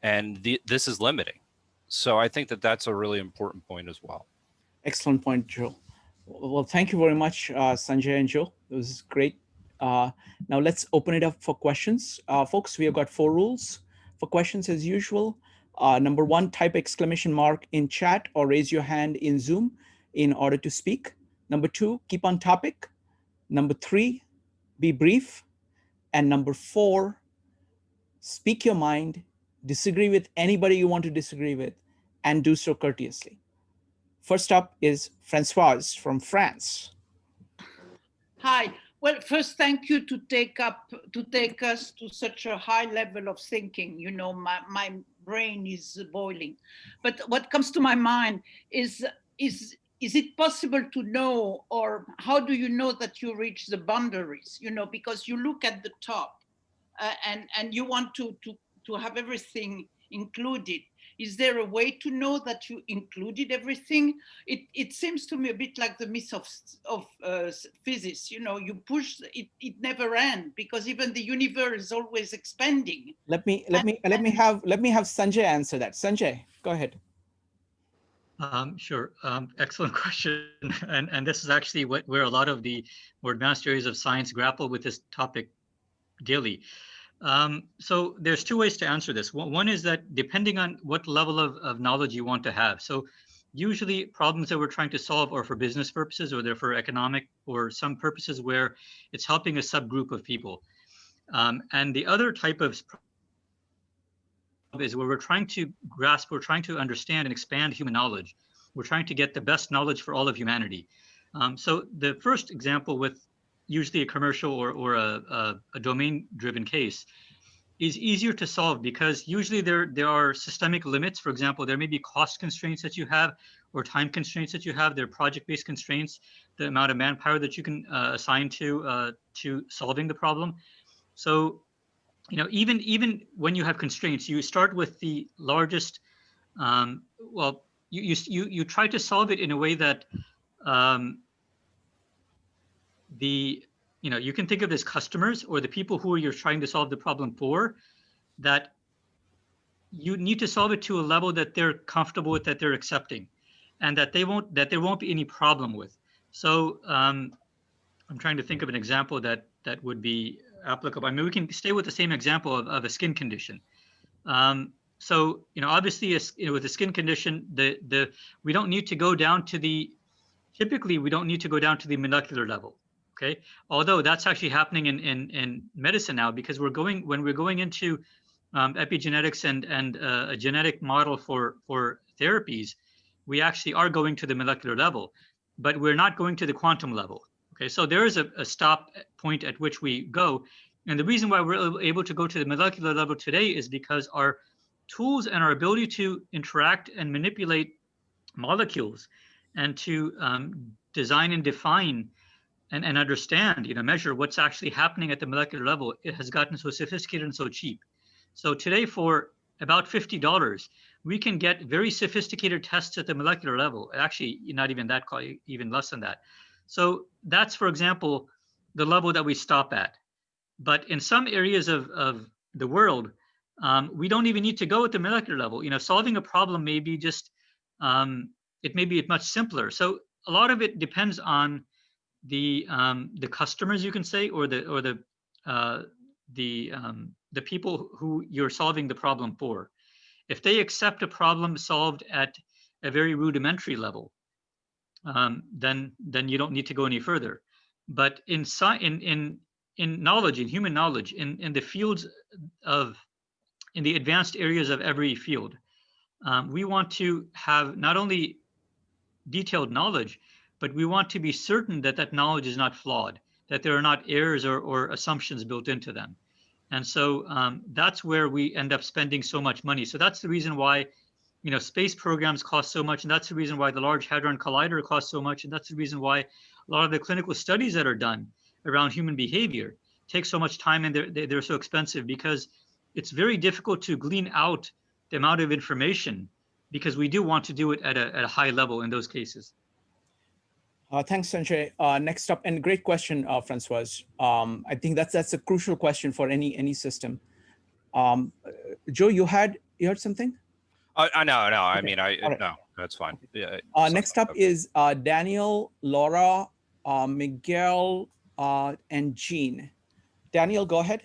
and this is limiting. So I think that that's a really important point as well. Excellent point, Joe. Well, thank you very much, Sanjay and Joe. It was great. Now let's open it up for questions. Folks, we have got 4 rules for questions as usual. Number 1, type exclamation mark in chat or raise your hand in Zoom in order to speak. Number 2, keep on topic. Number 3, be brief. And number 4, speak your mind, disagree with anybody you want to disagree with, and do so courteously. First up is Françoise from France. Hi. Well, first, thank you to take us to such a high level of thinking. You know, my brain is boiling. But what comes to my mind is it possible to know, or how do you know that you reach the boundaries? You know, because you look at the top and you want to have everything included. Is there a way to know that you included everything? It seems to me a bit like the myth of physics. You know, you push it never ends, because even the universe is always expanding. Let me have Sanjay answer that. Sanjay, go ahead. Sure. Excellent question. And this is actually where a lot of the more advanced areas of science grapple with this topic daily. So there's 2 ways to answer this. One is that depending on what level of knowledge you want to have. So usually problems that we're trying to solve are for business purposes, or they're for economic or some purposes where it's helping a subgroup of people. And the other type of is where we're trying to grasp, we're trying to understand and expand human knowledge. We're trying to get the best knowledge for all of humanity. So the first example, with usually a commercial or a domain-driven case, is easier to solve because usually there are systemic limits. For example, there may be cost constraints that you have, or time constraints that you have. There are project-based constraints, the amount of manpower that you can assign to solving the problem. So, you know, even when you have constraints, you start with the largest. Well, you try to solve it in a way that you can think of it as customers, or the people who you're trying to solve the problem for, that you need to solve it to a level that they're comfortable with, that they're accepting, and that there won't be any problem with. So I'm trying to think of an example that would be applicable. I mean, we can stay with the same example of a skin condition. So, you know, obviously, with a skin condition, we don't need to go down to typically we don't need to go down to the molecular level. Okay, although that's actually happening in medicine now, because when we're going into epigenetics and a genetic model for therapies, we actually are going to the molecular level, but we're not going to the quantum level. Okay, so there is a stop point at which we go, and the reason why we're able to go to the molecular level today is because our tools and our ability to interact and manipulate molecules and to design and define and understand, measure what's actually happening at the molecular level, it has gotten so sophisticated and so cheap. So today, for about $50, we can get very sophisticated tests at the molecular level. Actually, not even that, even less than that. So that's, for example, the level that we stop at. But in some areas of the world, we don't even need to go at the molecular level. Solving a problem may be just, it may be much simpler. So a lot of it depends on the customers, you can say, or the people who you're solving the problem for. If they accept a problem solved at a very rudimentary level, then you don't need to go any further. But in knowledge, in human knowledge, in the fields in the advanced areas of every field, we want to have not only detailed knowledge, but we want to be certain that that knowledge is not flawed, that there are not errors or assumptions built into them. And so that's where we end up spending so much money. So that's the reason why, space programs cost so much, and that's the reason why the Large Hadron Collider costs so much, and that's the reason why a lot of the clinical studies that are done around human behavior take so much time and they're so expensive, because it's very difficult to glean out the amount of information, because we do want to do it at a high level in those cases. Thanks, Sanjay. Next up, and great question, Francois. I think that's a crucial question for any system. Joe, you had something? I know. I Okay. mean, All right. no, that's fine. Yeah. Next up is Daniel, Laura, Miguel, and Jean. Daniel, go ahead.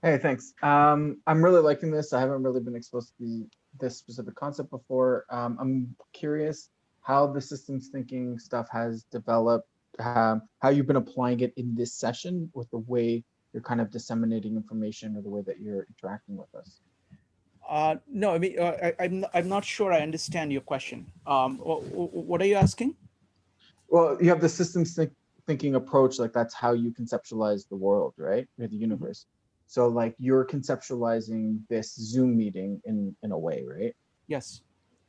Hey, thanks. I'm really liking this. I haven't really been exposed to this specific concept before. I'm curious how the systems thinking stuff has developed, how you've been applying it in this session with the way you're kind of disseminating information or the way that you're interacting with us. No, I mean, I'm not sure I understand your question. What are you asking? Well, you have the systems thinking approach, like that's how you conceptualize the world, right? Or the universe. So like you're conceptualizing this Zoom meeting in a way, right? Yes.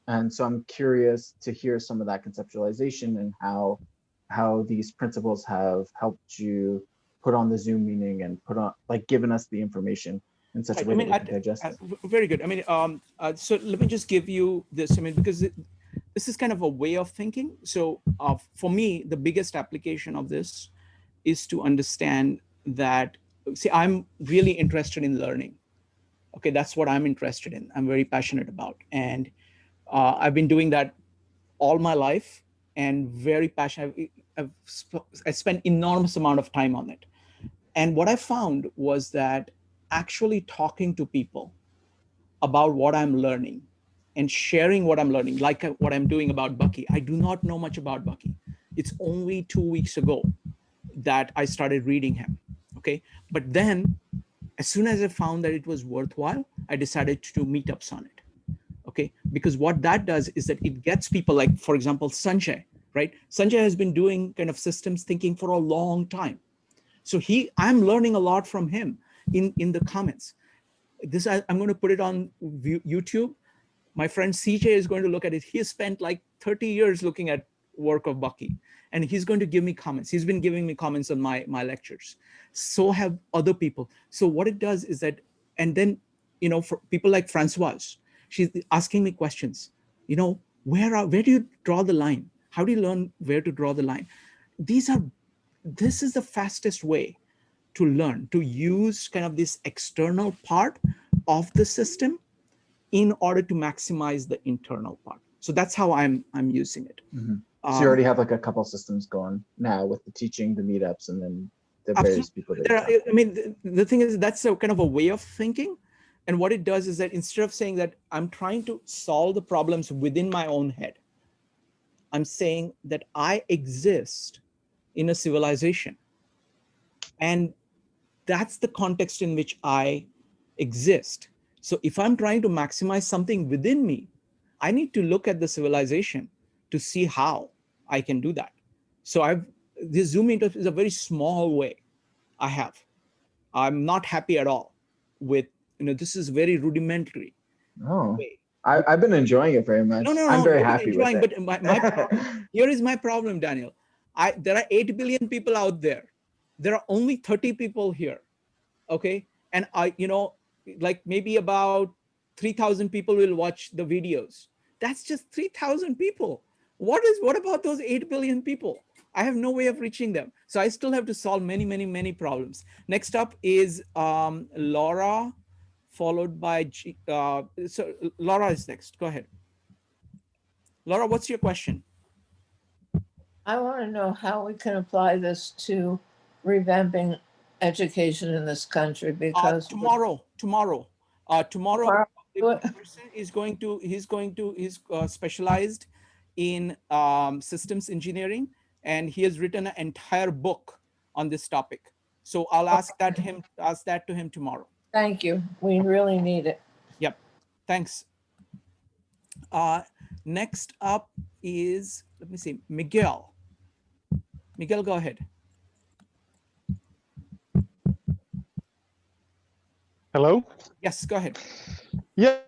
And so I'm curious to hear some of that conceptualization and how these principles have helped you put on the Zoom meeting and put on, like, given us the information in such a way that we can digest it. Very good. I mean, so let me just give you this. I mean, because this is kind of a way of thinking. So for me, the biggest application of this is to understand that, see, I'm really interested in learning. Okay, that's what I'm interested in. I'm very passionate about. And I've been doing that all my life and very passionate. I spent enormous amount of time on it. And what I found was that actually talking to people about what I'm learning and sharing what I'm learning, like what I'm doing about Bucky. I do not know much about Bucky. It's only 2 weeks ago that I started reading him. Okay. But then as soon as I found that it was worthwhile, I decided to do meetups on it. Okay. Because what that does is that it gets people, like, for example, Sanjay, right? Sanjay has been doing kind of systems thinking for a long time. So I'm learning a lot from him in the comments. This, I'm going to put it on YouTube. My friend CJ is going to look at it. He spent like 30 years looking at work of Bucky, and he's going to give me comments. He's been giving me comments on my lectures. So have other people. So what it does is that, and then, you know, for people like Francois, she's asking me questions. You know, where do you draw the line? How do you learn where to draw the line? This is the fastest way to learn, to use kind of this external part of the system in order to maximize the internal part. So that's how I'm using it. Mm-hmm. So you already have like a couple systems going now with the teaching, the meetups, and then the various people that I mean, the thing is, that's a kind of a way of thinking. And what it does is that instead of saying that I'm trying to solve the problems within my own head, I'm saying that I exist in a civilization. And that's the context in which I exist. So if I'm trying to maximize something within me, I need to look at the civilization to see how I can do that. So this Zoom interface is a very small way I have. I'm not happy at all with, you know, this is very rudimentary. Oh, I've been enjoying it very much. No, I'm very happy with it. But my problem, here is my problem, Daniel. There are 8 billion people out there. There are only 30 people here. Okay. And you know, like maybe about 3,000 people will watch the videos. That's just 3,000 people. What about those 8 billion people? I have no way of reaching them. So I still have to solve many problems. Next up is Laura, followed by, so Laura is next. Go ahead. Laura, what's your question? I want to know how we can apply this to revamping education in this country, because tomorrow, the person is going to, he's specialized in systems engineering, and he has written an entire book on this topic. So I'll ask that to him tomorrow. Thank you. We really need it. Yep. Thanks. Next up is, let me see, Miguel. Miguel, go ahead. Hello? Yes, go ahead. Yeah.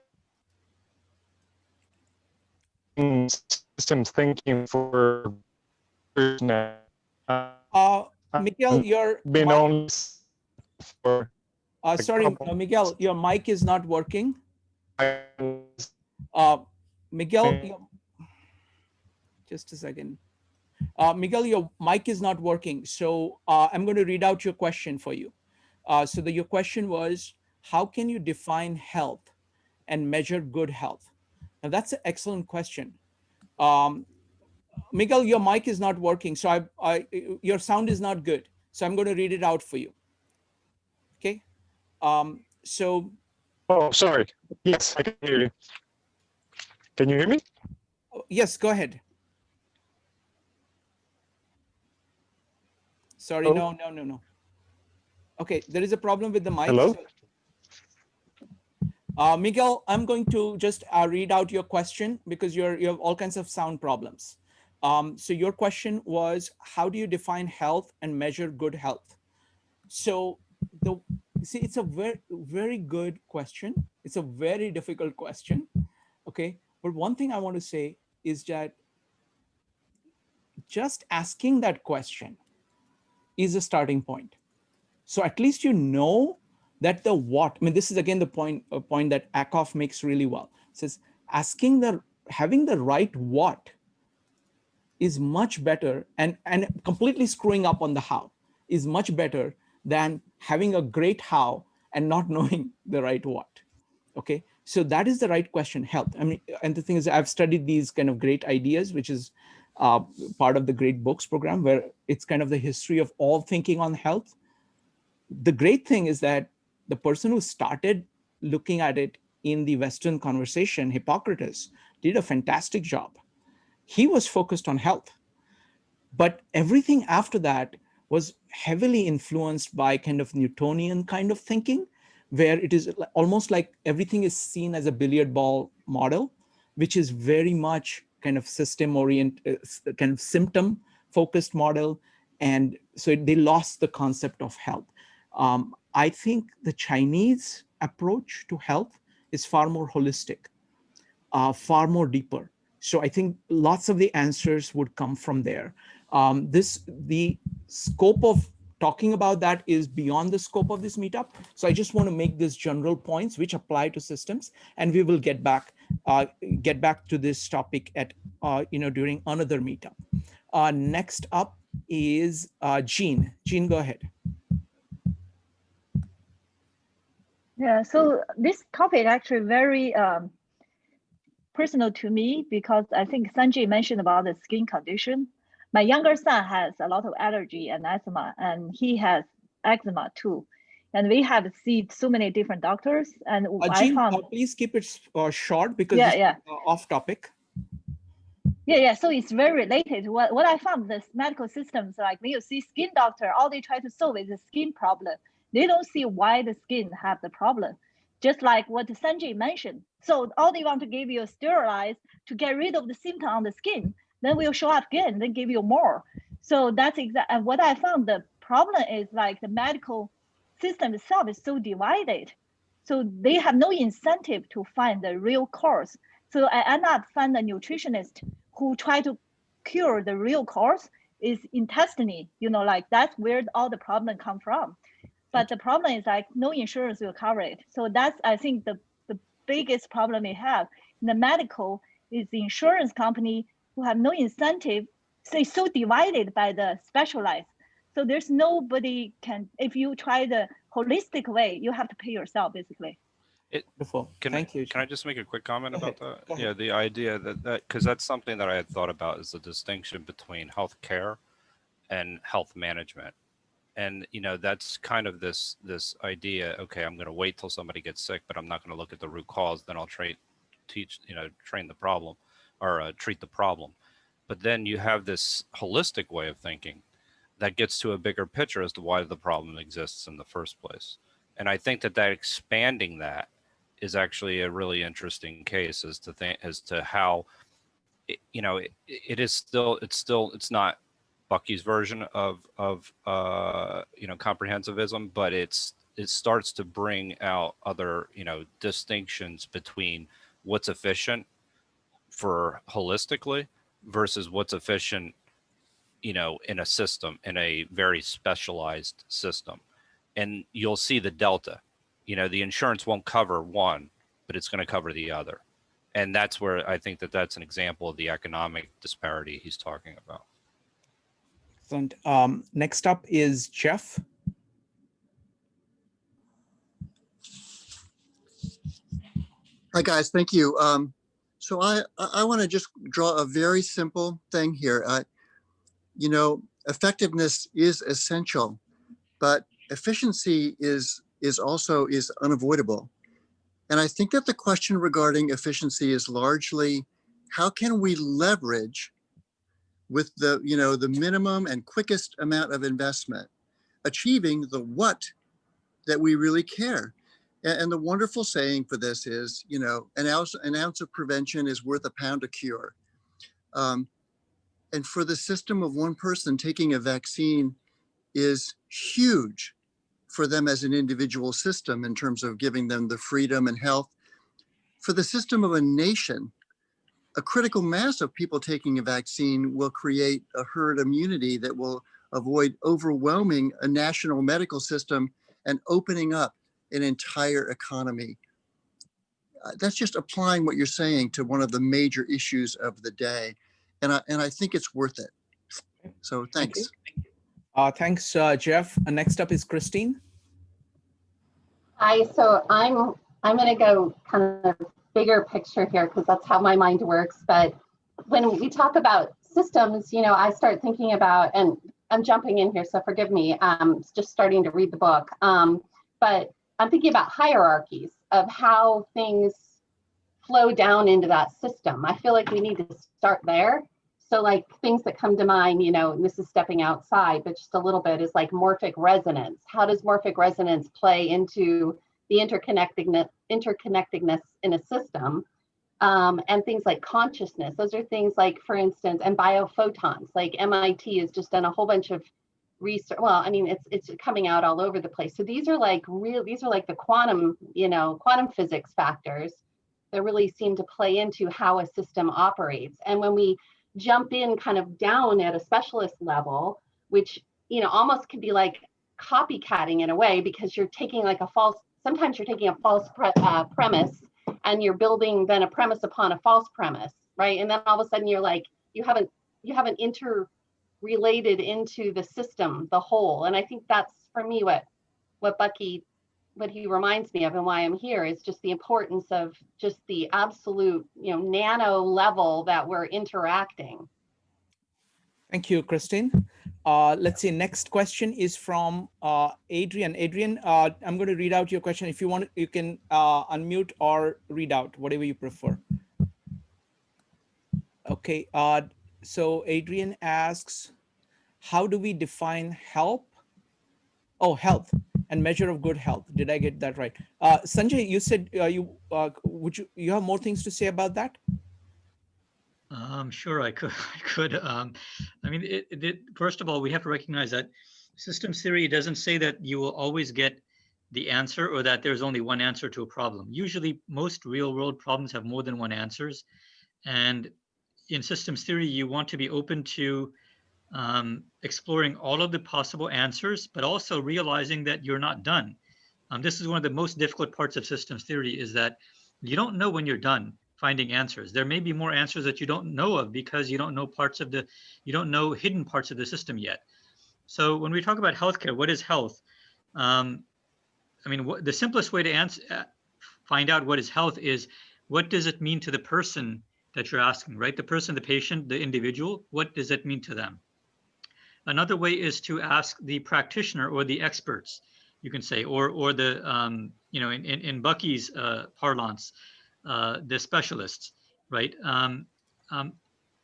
Systems thinking for Miguel, you're been on. for Sorry, problem. Miguel, your mic is not working. Miguel, just a second. Miguel, your mic is not working. So I'm going to read out your question for you. Your question was, how can you define health and measure good health? Now that's an excellent question. Miguel, your mic is not working. So your sound is not good. So I'm going to read it out for you. Okay. So. Oh, sorry. Yes, I can hear you. Can you hear me? Yes, go ahead. Sorry, Hello? no. Okay, there is a problem with the mic. Hello? Miguel, I'm going to just read out your question because you have all kinds of sound problems. So your question was, how do you define health and measure good health? So it's a very good question. It's a very difficult question. Okay, but one thing I want to say is that just asking that question is a starting point. So at least you know that the what. I mean, this is again the point that Akoff makes really well. It says having the right what is much better, and completely screwing up on the how is much better than having a great how and not knowing the right what. Okay, so that is the right question, health. I mean, and the thing is, I've studied these kind of great ideas, which is part of the Great Books program, where it's kind of the history of all thinking on health. The great thing is that the person who started looking at it in the Western conversation, Hippocrates, did a fantastic job. He was focused on health, but everything after that was heavily influenced by kind of Newtonian kind of thinking, where it is almost like everything is seen as a billiard ball model, which is very much kind of system oriented, kind of symptom focused model. And so they lost the concept of health. I think the Chinese approach to health is far more holistic, far more deeper. So I think lots of the answers would come from there. The scope of talking about that is beyond the scope of this meetup. So I just want to make these general points which apply to systems, and we will get back to this topic at during another meetup. Next up is Jean. Jean, go ahead. Yeah, so this topic actually very personal to me, because I think Sanjay mentioned about the skin condition. My younger son has a lot of allergy and asthma, and he has eczema too. And we have seen so many different doctors. And I Jean, found, please keep it short because this is off topic. Yeah. So it's very related. What I found, this medical systems, like when you see skin doctor, all they try to solve is the skin problem. They don't see why the skin have the problem. Just like what Sanjay mentioned. So all they want to give you a sterilize to get rid of the symptom on the skin, then we'll show up again, then give you more. So that's exactly what I found. The problem is like the medical system itself is so divided. So they have no incentive to find the real cause. So I end up find a nutritionist who try to cure the real cause is intestine, like that's where all the problem come from. But the problem is like no insurance will cover it. So that's, I think, the biggest problem we have in the medical is the insurance company who have no incentive. So it's so divided by the specialized. So there's nobody can, if you try the holistic way, you have to pay yourself basically. Thank you. Can I just make a quick comment about that? Go ahead. Yeah, the idea that because that's something that I had thought about, is the distinction between healthcare and health management. And that's kind of this idea. Okay, I'm going to wait till somebody gets sick, but I'm not going to look at the root cause. Then I'll train the problem, or treat the problem. But then you have this holistic way of thinking that gets to a bigger picture as to why the problem exists in the first place. And I think that expanding that is actually a really interesting case as to how it's not Bucky's version of comprehensivism, but it starts to bring out other distinctions between what's efficient for holistically versus what's efficient in a system, in a very specialized system. and you'll see the delta. You know, the insurance won't cover one, but it's going to cover the other. And that's where I think that that's an example of the economic disparity he's talking about. Excellent. Next up is Jeff. Hi guys, thank you. So I want to just draw a very simple thing here. You know, effectiveness is essential, but efficiency is also unavoidable. And I think that the question regarding efficiency is largely, how can we leverage with the, you know, the minimum and quickest amount of investment, achieving the what that we really care. And the wonderful saying for this is, you know, an ounce of prevention is worth a pound of cure. And for the system of one person, taking a vaccine is huge for them as an individual system in terms of giving them the freedom and health. For the system of a nation, a critical mass of people taking a vaccine will create a herd immunity that will avoid overwhelming a national medical system and opening up an entire economy. That's just applying what you're saying to one of the major issues of the day. And I think it's worth it. So thanks. Thanks, Jeff. Next up is Christine. Hi, so I'm going to go kind of bigger picture here because that's how my mind works. But when we talk about systems, you know, I start thinking about, and I'm jumping in here, so forgive me, just starting to read the book. But I'm thinking about hierarchies of how things flow down into that system. I feel like we need to start there. So like things that come to mind, you know, and this is stepping outside, but just a little bit, is like morphic resonance. How does morphic resonance play into the interconnectedness in a system? And things like consciousness. Those are things like, for instance, and biophotons. Like MIT has just done a whole bunch of research. Well, I mean, it's coming out all over the place. So these are like the quantum, you know, quantum physics factors that really seem to play into how a system operates. And when we jump in kind of down at a specialist level, which, you know, almost could be like copycatting in a way, because you're taking like sometimes you're taking a false premise and you're building then a premise upon a false premise, right? And then all of a sudden you're like, you haven't interrelated into the system, the whole. And I think that's, for me, what he reminds me of, and why I'm here, is just the importance of just the absolute, you know, nano level that we're interacting. Thank you, Christine. Let's see, next question is from Adrian. Adrian, I'm going to read out your question. If you want, you can unmute or read out, whatever you prefer. Okay, so Adrian asks, how do we define health and measure of good health? Did I get that right? Sanjay, you said you have more things to say about that? Sure, I could. I mean, first of all, we have to recognize that systems theory doesn't say that you will always get the answer, or that there's only one answer to a problem. Usually, most real-world problems have more than one answers. And in systems theory, you want to be open to exploring all of the possible answers, but also realizing that you're not done. This is one of the most difficult parts of systems theory, is that you don't know when you're done finding answers. There may be more answers that you don't know of because you don't know hidden parts of the system yet. So when we talk about healthcare, what is health? I mean, the simplest way to find out what is health is, what does it mean to the person that you're asking, right? The person, the patient, the individual, what does it mean to them? Another way is to ask the practitioner or the experts, you can say, or the, you know, in Bucky's parlance, the specialists, right?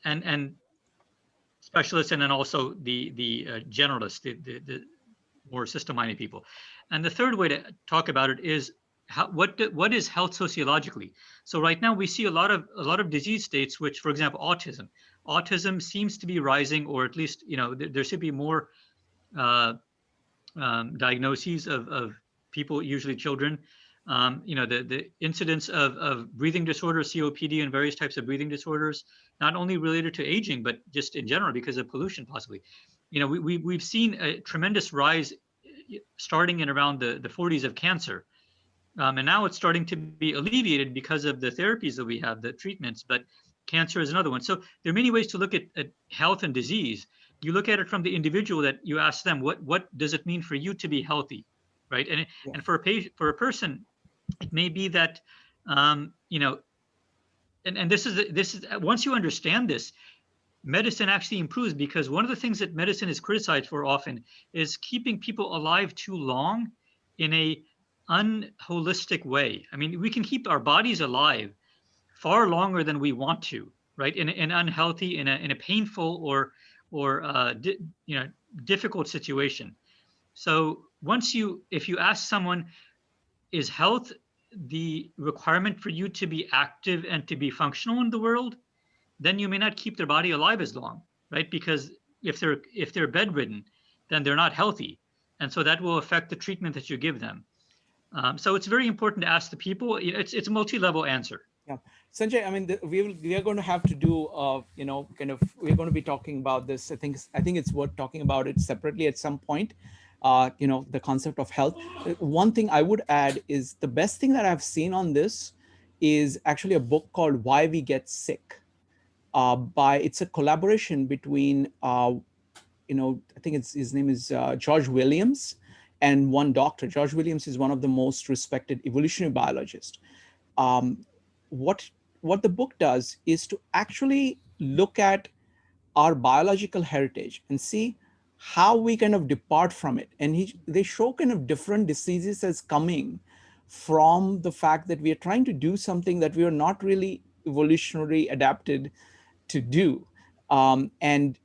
And specialists, and then also the generalists, the more system-minded people. And the third way to talk about it is, what is health sociologically? So right now we see a lot of disease states, which, for example, autism. Autism seems to be rising, or at least, you know, there should be more diagnoses of people, usually children. You know, the incidence of breathing disorders, COPD, and various types of breathing disorders, not only related to aging, but just in general because of pollution, possibly. You know, we've seen a tremendous rise, starting in around the 40s of cancer. And now it's starting to be alleviated because of the therapies that we have, the treatments, but cancer is another one. So there are many ways to look at health and disease. You look at it from the individual, that you ask them, what does it mean for you to be healthy, right? And for a person, it may be that, you know, and this is once you understand this, medicine actually improves, because one of the things that medicine is criticized for often is keeping people alive too long in a unholistic way. I mean, we can keep our bodies alive far longer than we want to, right? In an unhealthy, in a painful or you know, difficult situation. So if you ask someone, is health the requirement for you to be active and to be functional in the world, then you may not keep their body alive as long, right? Because if they're bedridden, then they're not healthy, and so that will affect the treatment that you give them. So it's very important to ask the people. It's a multi-level answer. Yeah, Sanjay, I mean, we are going to have to do, you know, kind of, we're going to be talking about this. I think it's worth talking about it separately at some point. You know, the concept of health. One thing I would add is the best thing that I've seen on this is actually a book called Why We Get Sick. It's a collaboration between, you know, I think his name is George Williams, and one doctor. George Williams is one of the most respected evolutionary biologists. What the book does is to actually look at our biological heritage and see how we kind of depart from it. And they show kind of different diseases as coming from the fact that we are trying to do something that we are not really evolutionarily adapted to do. And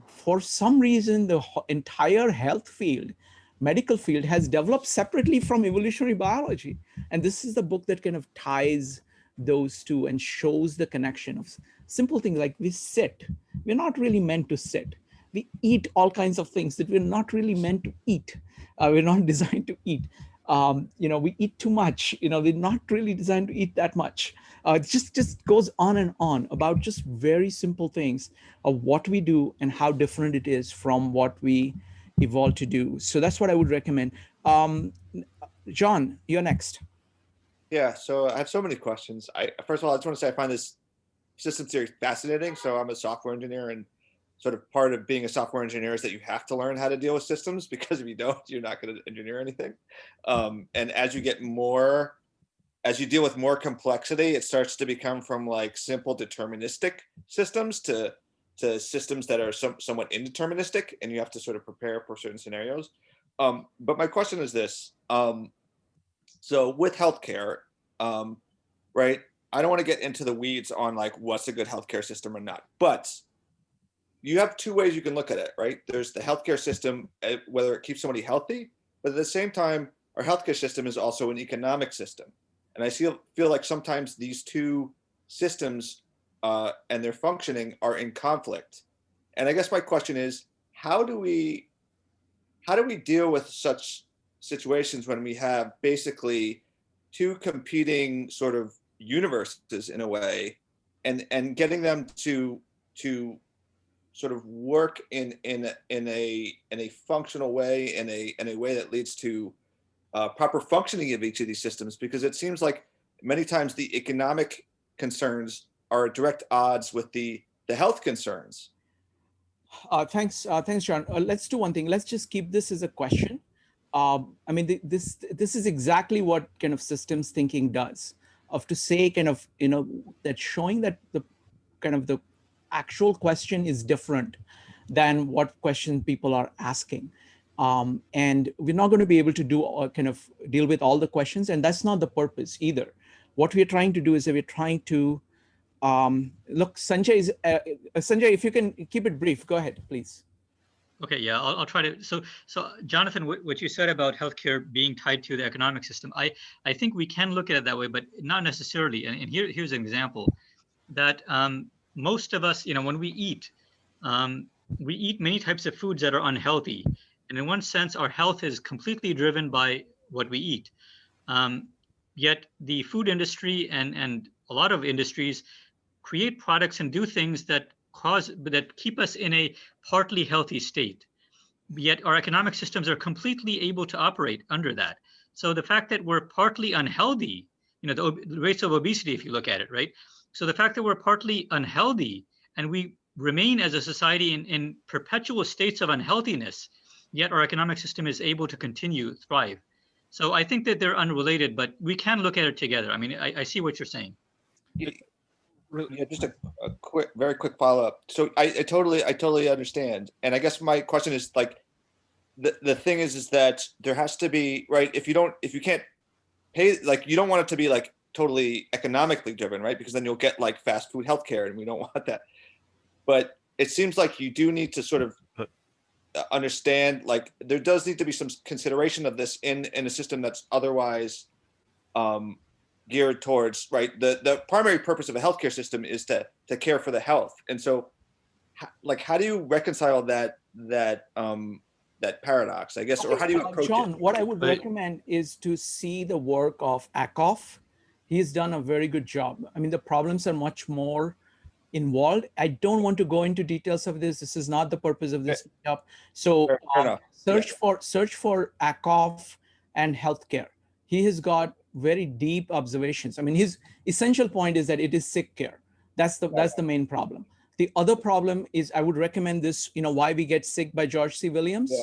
for some reason, the entire health field, medical field, has developed separately from evolutionary biology. And this is the book that kind of ties those two and shows the connection of simple things like we sit. We're not really meant to sit. We eat all kinds of things that we're not really meant to eat. We're not designed to eat. You know, we eat too much. You know, we're not really designed to eat that much. It just goes on and on about just very simple things of what we do and how different it is from what we evolved to do. So that's what I would recommend. John, you're next. Yeah, so I have so many questions. First of all, I just want to say I find this system theory fascinating. So I'm a software engineer, and sort of part of being a software engineer is that you have to learn how to deal with systems, because if you don't, you're not going to engineer anything. And as you deal with more complexity, it starts to become from like simple deterministic systems to systems that are somewhat indeterministic, and you have to sort of prepare for certain scenarios. But my question is this. So with healthcare, right, I don't want to get into the weeds on like what's a good healthcare system or not, but you have two ways you can look at it, right? There's the healthcare system, whether it keeps somebody healthy, but at the same time, our healthcare system is also an economic system. And I feel like sometimes these two systems and their functioning are in conflict. And I guess my question is, how do we deal with such situations when we have basically two competing sort of universes in a way, and getting them to sort of work in a functional way, in a way that leads to proper functioning of each of these systems? Because it seems like many times the economic concerns are at direct odds with the health concerns. Thanks, John. Let's do one thing. Let's just keep this as a question. I mean, this is exactly what kind of systems thinking does, of to say kind of, you know, that showing that the kind of the actual question is different than what question people are asking. And we're not going to be able to do kind of deal with all the questions, and that's not the purpose either. What we're trying to do is that we're trying to look, Sanjay, if you can keep it brief, go ahead, please. Okay, yeah, I'll try to. So Jonathan, what you said about healthcare being tied to the economic system, I think we can look at it that way, but not necessarily. And here's an example that most of us, you know, when we eat many types of foods that are unhealthy. And in one sense, our health is completely driven by what we eat. Yet the food industry and a lot of industries create products and do things that keep us in a partly healthy state. yet our economic systems are completely able to operate under that. So the fact that we're partly unhealthy, the rates of obesity, if you look at it, right? So the fact that we're partly unhealthy and we remain as a society in perpetual states of unhealthiness, yet our economic system is able to continue thrive. So I think that they're unrelated, but we can look at it together. I mean, I see what you're saying. Yeah, just a very quick follow up. So I totally understand. And I guess my question is like, the thing is that there has to be, right? If you can't pay, like, you don't want it to be like totally economically driven, right? Because then you'll get like fast food healthcare, and we don't want that. But it seems like you do need to sort of understand, like, there does need to be some consideration of this in a system that's otherwise geared towards, right? The primary purpose of a healthcare system is to care for the health. And so, like, how do you reconcile that paradox, I guess, or how do you approach John, it? what I would recommend is to see the work of Ackoff. He's done a very good job. I mean, the problems are much more involved. I don't want to go into details of this. This is not the purpose of this job. So search for Ackoff and healthcare. He has got very deep observations. I mean, his essential point is that it is sick care. That's the main problem. The other problem is, I would recommend this, Why We Get Sick by George C. Williams.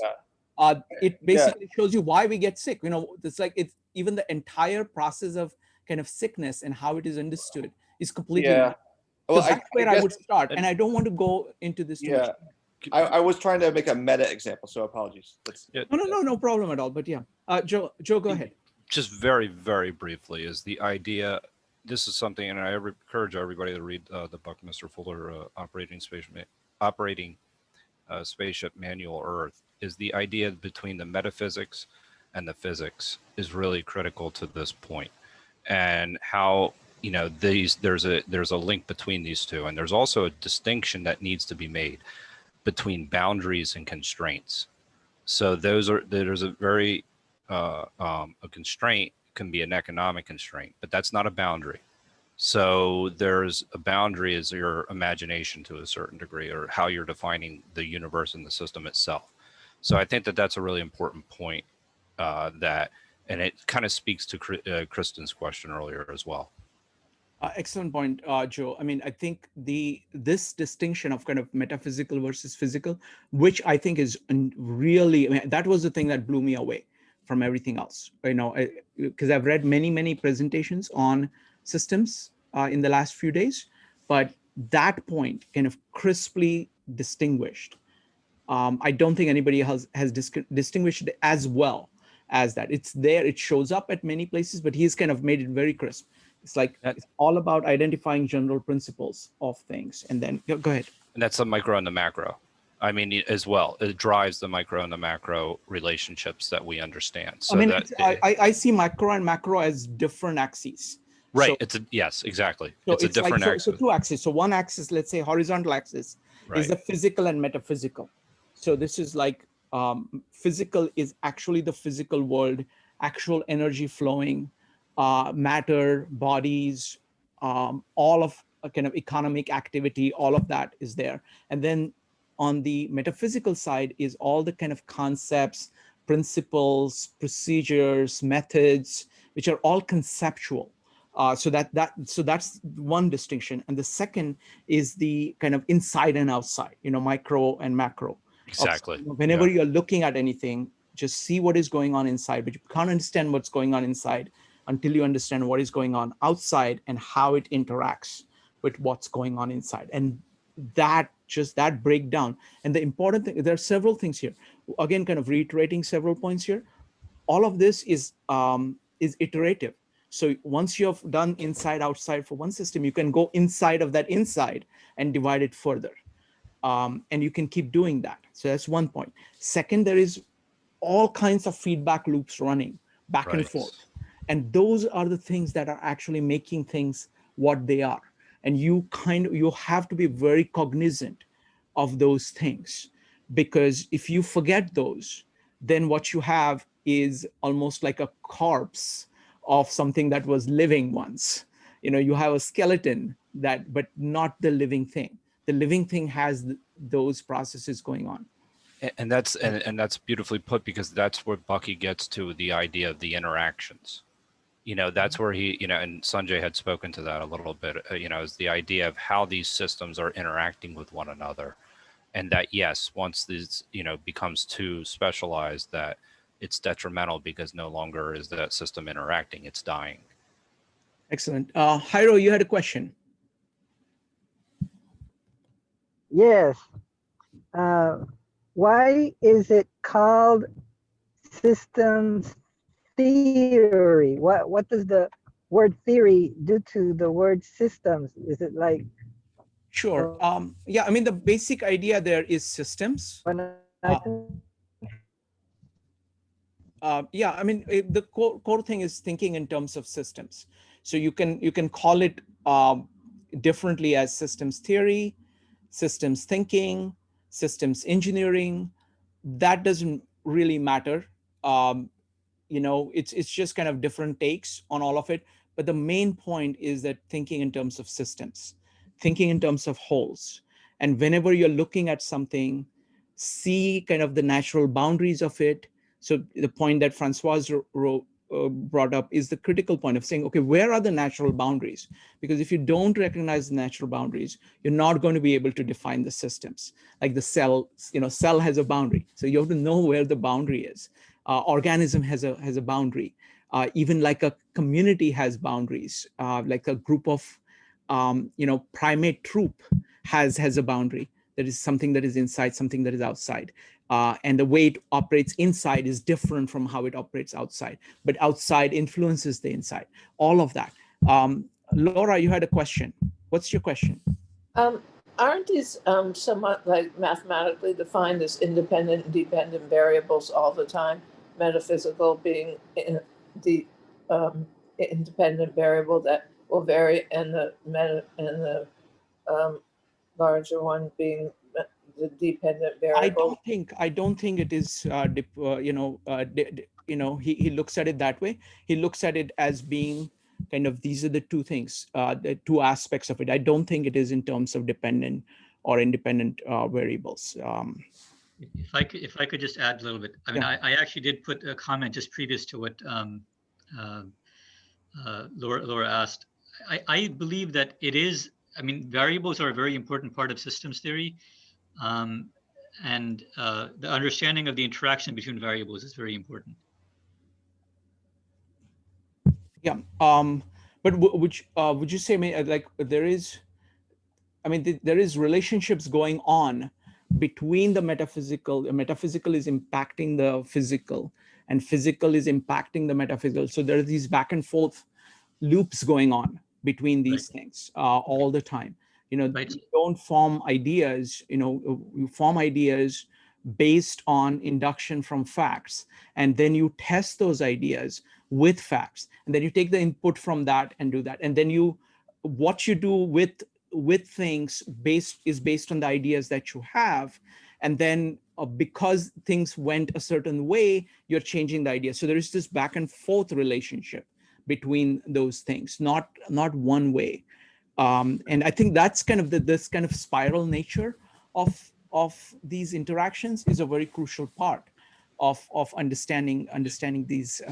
It basically shows you why we get sick. It's like, it's even the entire process of kind of sickness and how it is understood is completely wrong. Well, that's where I would start. And I don't want to go into this too much. I was trying to make a meta example, so apologies. No problem at all. But yeah, Joe, go ahead. Just very, very briefly, is the idea. This is something, and I encourage everybody to read the Buckminster Fuller operating spaceship manual Earth. Is the idea between the metaphysics and the physics is really critical to this point, and how there's a link between these two, and there's also a distinction that needs to be made between boundaries and constraints. So there's a very a constraint can be an economic constraint, but that's not a boundary. So there's a boundary is your imagination to a certain degree, or how you're defining the universe and the system itself. So I think that that's a really important point, and it kind of speaks to Kristen's question earlier as well. Excellent point, Joe. I mean, I think this distinction of kind of metaphysical versus physical, which I think is really, that was the thing that blew me away from everything else, because I've read many presentations on systems in the last few days, but that point kind of crisply distinguished. I don't think anybody else has distinguished it as well as that. It's there, it shows up at many places, but he's kind of made it very crisp. It's like, it's all about identifying general principles of things. And then go ahead. And that's the micro and the macro. I mean, as well, it drives the micro and the macro relationships that we understand. So I mean, I see micro and macro as different axes. Right. So, yes, exactly. So it's a different axis. So two axes. So one axis, let's say horizontal axis, is the physical and metaphysical. So this is like physical is actually the physical world, actual energy flowing, matter, bodies, all of a kind of economic activity, all of that is there. And then on the metaphysical side is all the kind of concepts, principles, procedures, methods, which are all conceptual. So that's one distinction. And the second is the kind of inside and outside, micro and macro. Exactly. Whenever you're looking at anything, just see what is going on inside, but you can't understand what's going on inside until you understand what is going on outside and how it interacts with what's going on inside. And that breakdown. And the important thing, there are several things here. Again, kind of reiterating several points here. All of this is iterative. So once you have done inside, outside for one system, you can go inside of that inside and divide it further. And you can keep doing that. So that's one point. Second, there is all kinds of feedback loops running back and forth. And those are the things that are actually making things what they are. And you have to be very cognizant of those things, because if you forget those, then what you have is almost like a corpse of something that was living once. You have a skeleton but not the living thing. The living thing has those processes going on. And that's beautifully put, because that's where Bucky gets to the idea of the interactions. That's where he, and Sanjay had spoken to that a little bit, is the idea of how these systems are interacting with one another. And that, yes, once this, becomes too specialized, that it's detrimental, because no longer is that system interacting, it's dying. Excellent. Jairo, you had a question. Yes. Why is it called systems theory? What does the word theory do to the word systems? Is it like? Sure. Yeah, I mean, the basic idea there is systems. Yeah, I mean, the core thing is thinking in terms of systems. So you can call it differently as systems theory, systems thinking, systems engineering. That doesn't really matter. It's just kind of different takes on all of it. But the main point is that thinking in terms of systems, thinking in terms of wholes. And whenever you're looking at something, see kind of the natural boundaries of it. So the point that Francoise brought up is the critical point of saying, okay, where are the natural boundaries? Because if you don't recognize the natural boundaries, you're not going to be able to define the systems. Like the cell, cell has a boundary. So you have to know where the boundary is. Organism has a boundary. Even like a community has boundaries. Like a group of, primate troop has a boundary. There is something that is inside, something that is outside. And the way it operates inside is different from how it operates outside. But outside influences the inside. All of that. Laura, you had a question. What's your question? Aren't these somewhat like mathematically defined as independent and dependent variables all the time? Metaphysical being the independent variable that will vary, and the larger one being the dependent variable. I don't think it is. He looks at it that way. He looks at it as being kind of, these are the two things, the two aspects of it. I don't think it is in terms of dependent or independent variables. If I could just add a little bit. I mean, yeah. I actually did put a comment just previous to what Laura asked. I believe that it is. I mean, variables are a very important part of systems theory, and the understanding of the interaction between variables is very important. Yeah. But would you say, like, there is? I mean, there is relationships going on between the metaphysical. The metaphysical is impacting the physical, and physical is impacting the metaphysical. So there are these back and forth loops going on between these things all the time. You don't form ideas. You form ideas based on induction from facts, and then you test those ideas with facts, and then you take the input from that and do that, and then what you do with things is based on the ideas that you have, and then because things went a certain way, you're changing the idea. So there is this back and forth relationship between those things, not one way. And I think that's kind of this kind of spiral nature of these interactions is a very crucial part of understanding these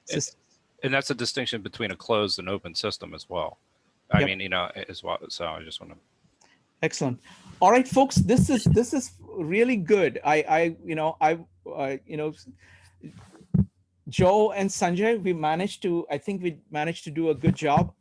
systems. And that's a distinction between a closed and open system as well. I mean, as well. So I just want to. Excellent. All right, folks, this is really good. Joe and Sanjay, I think we managed to do a good job.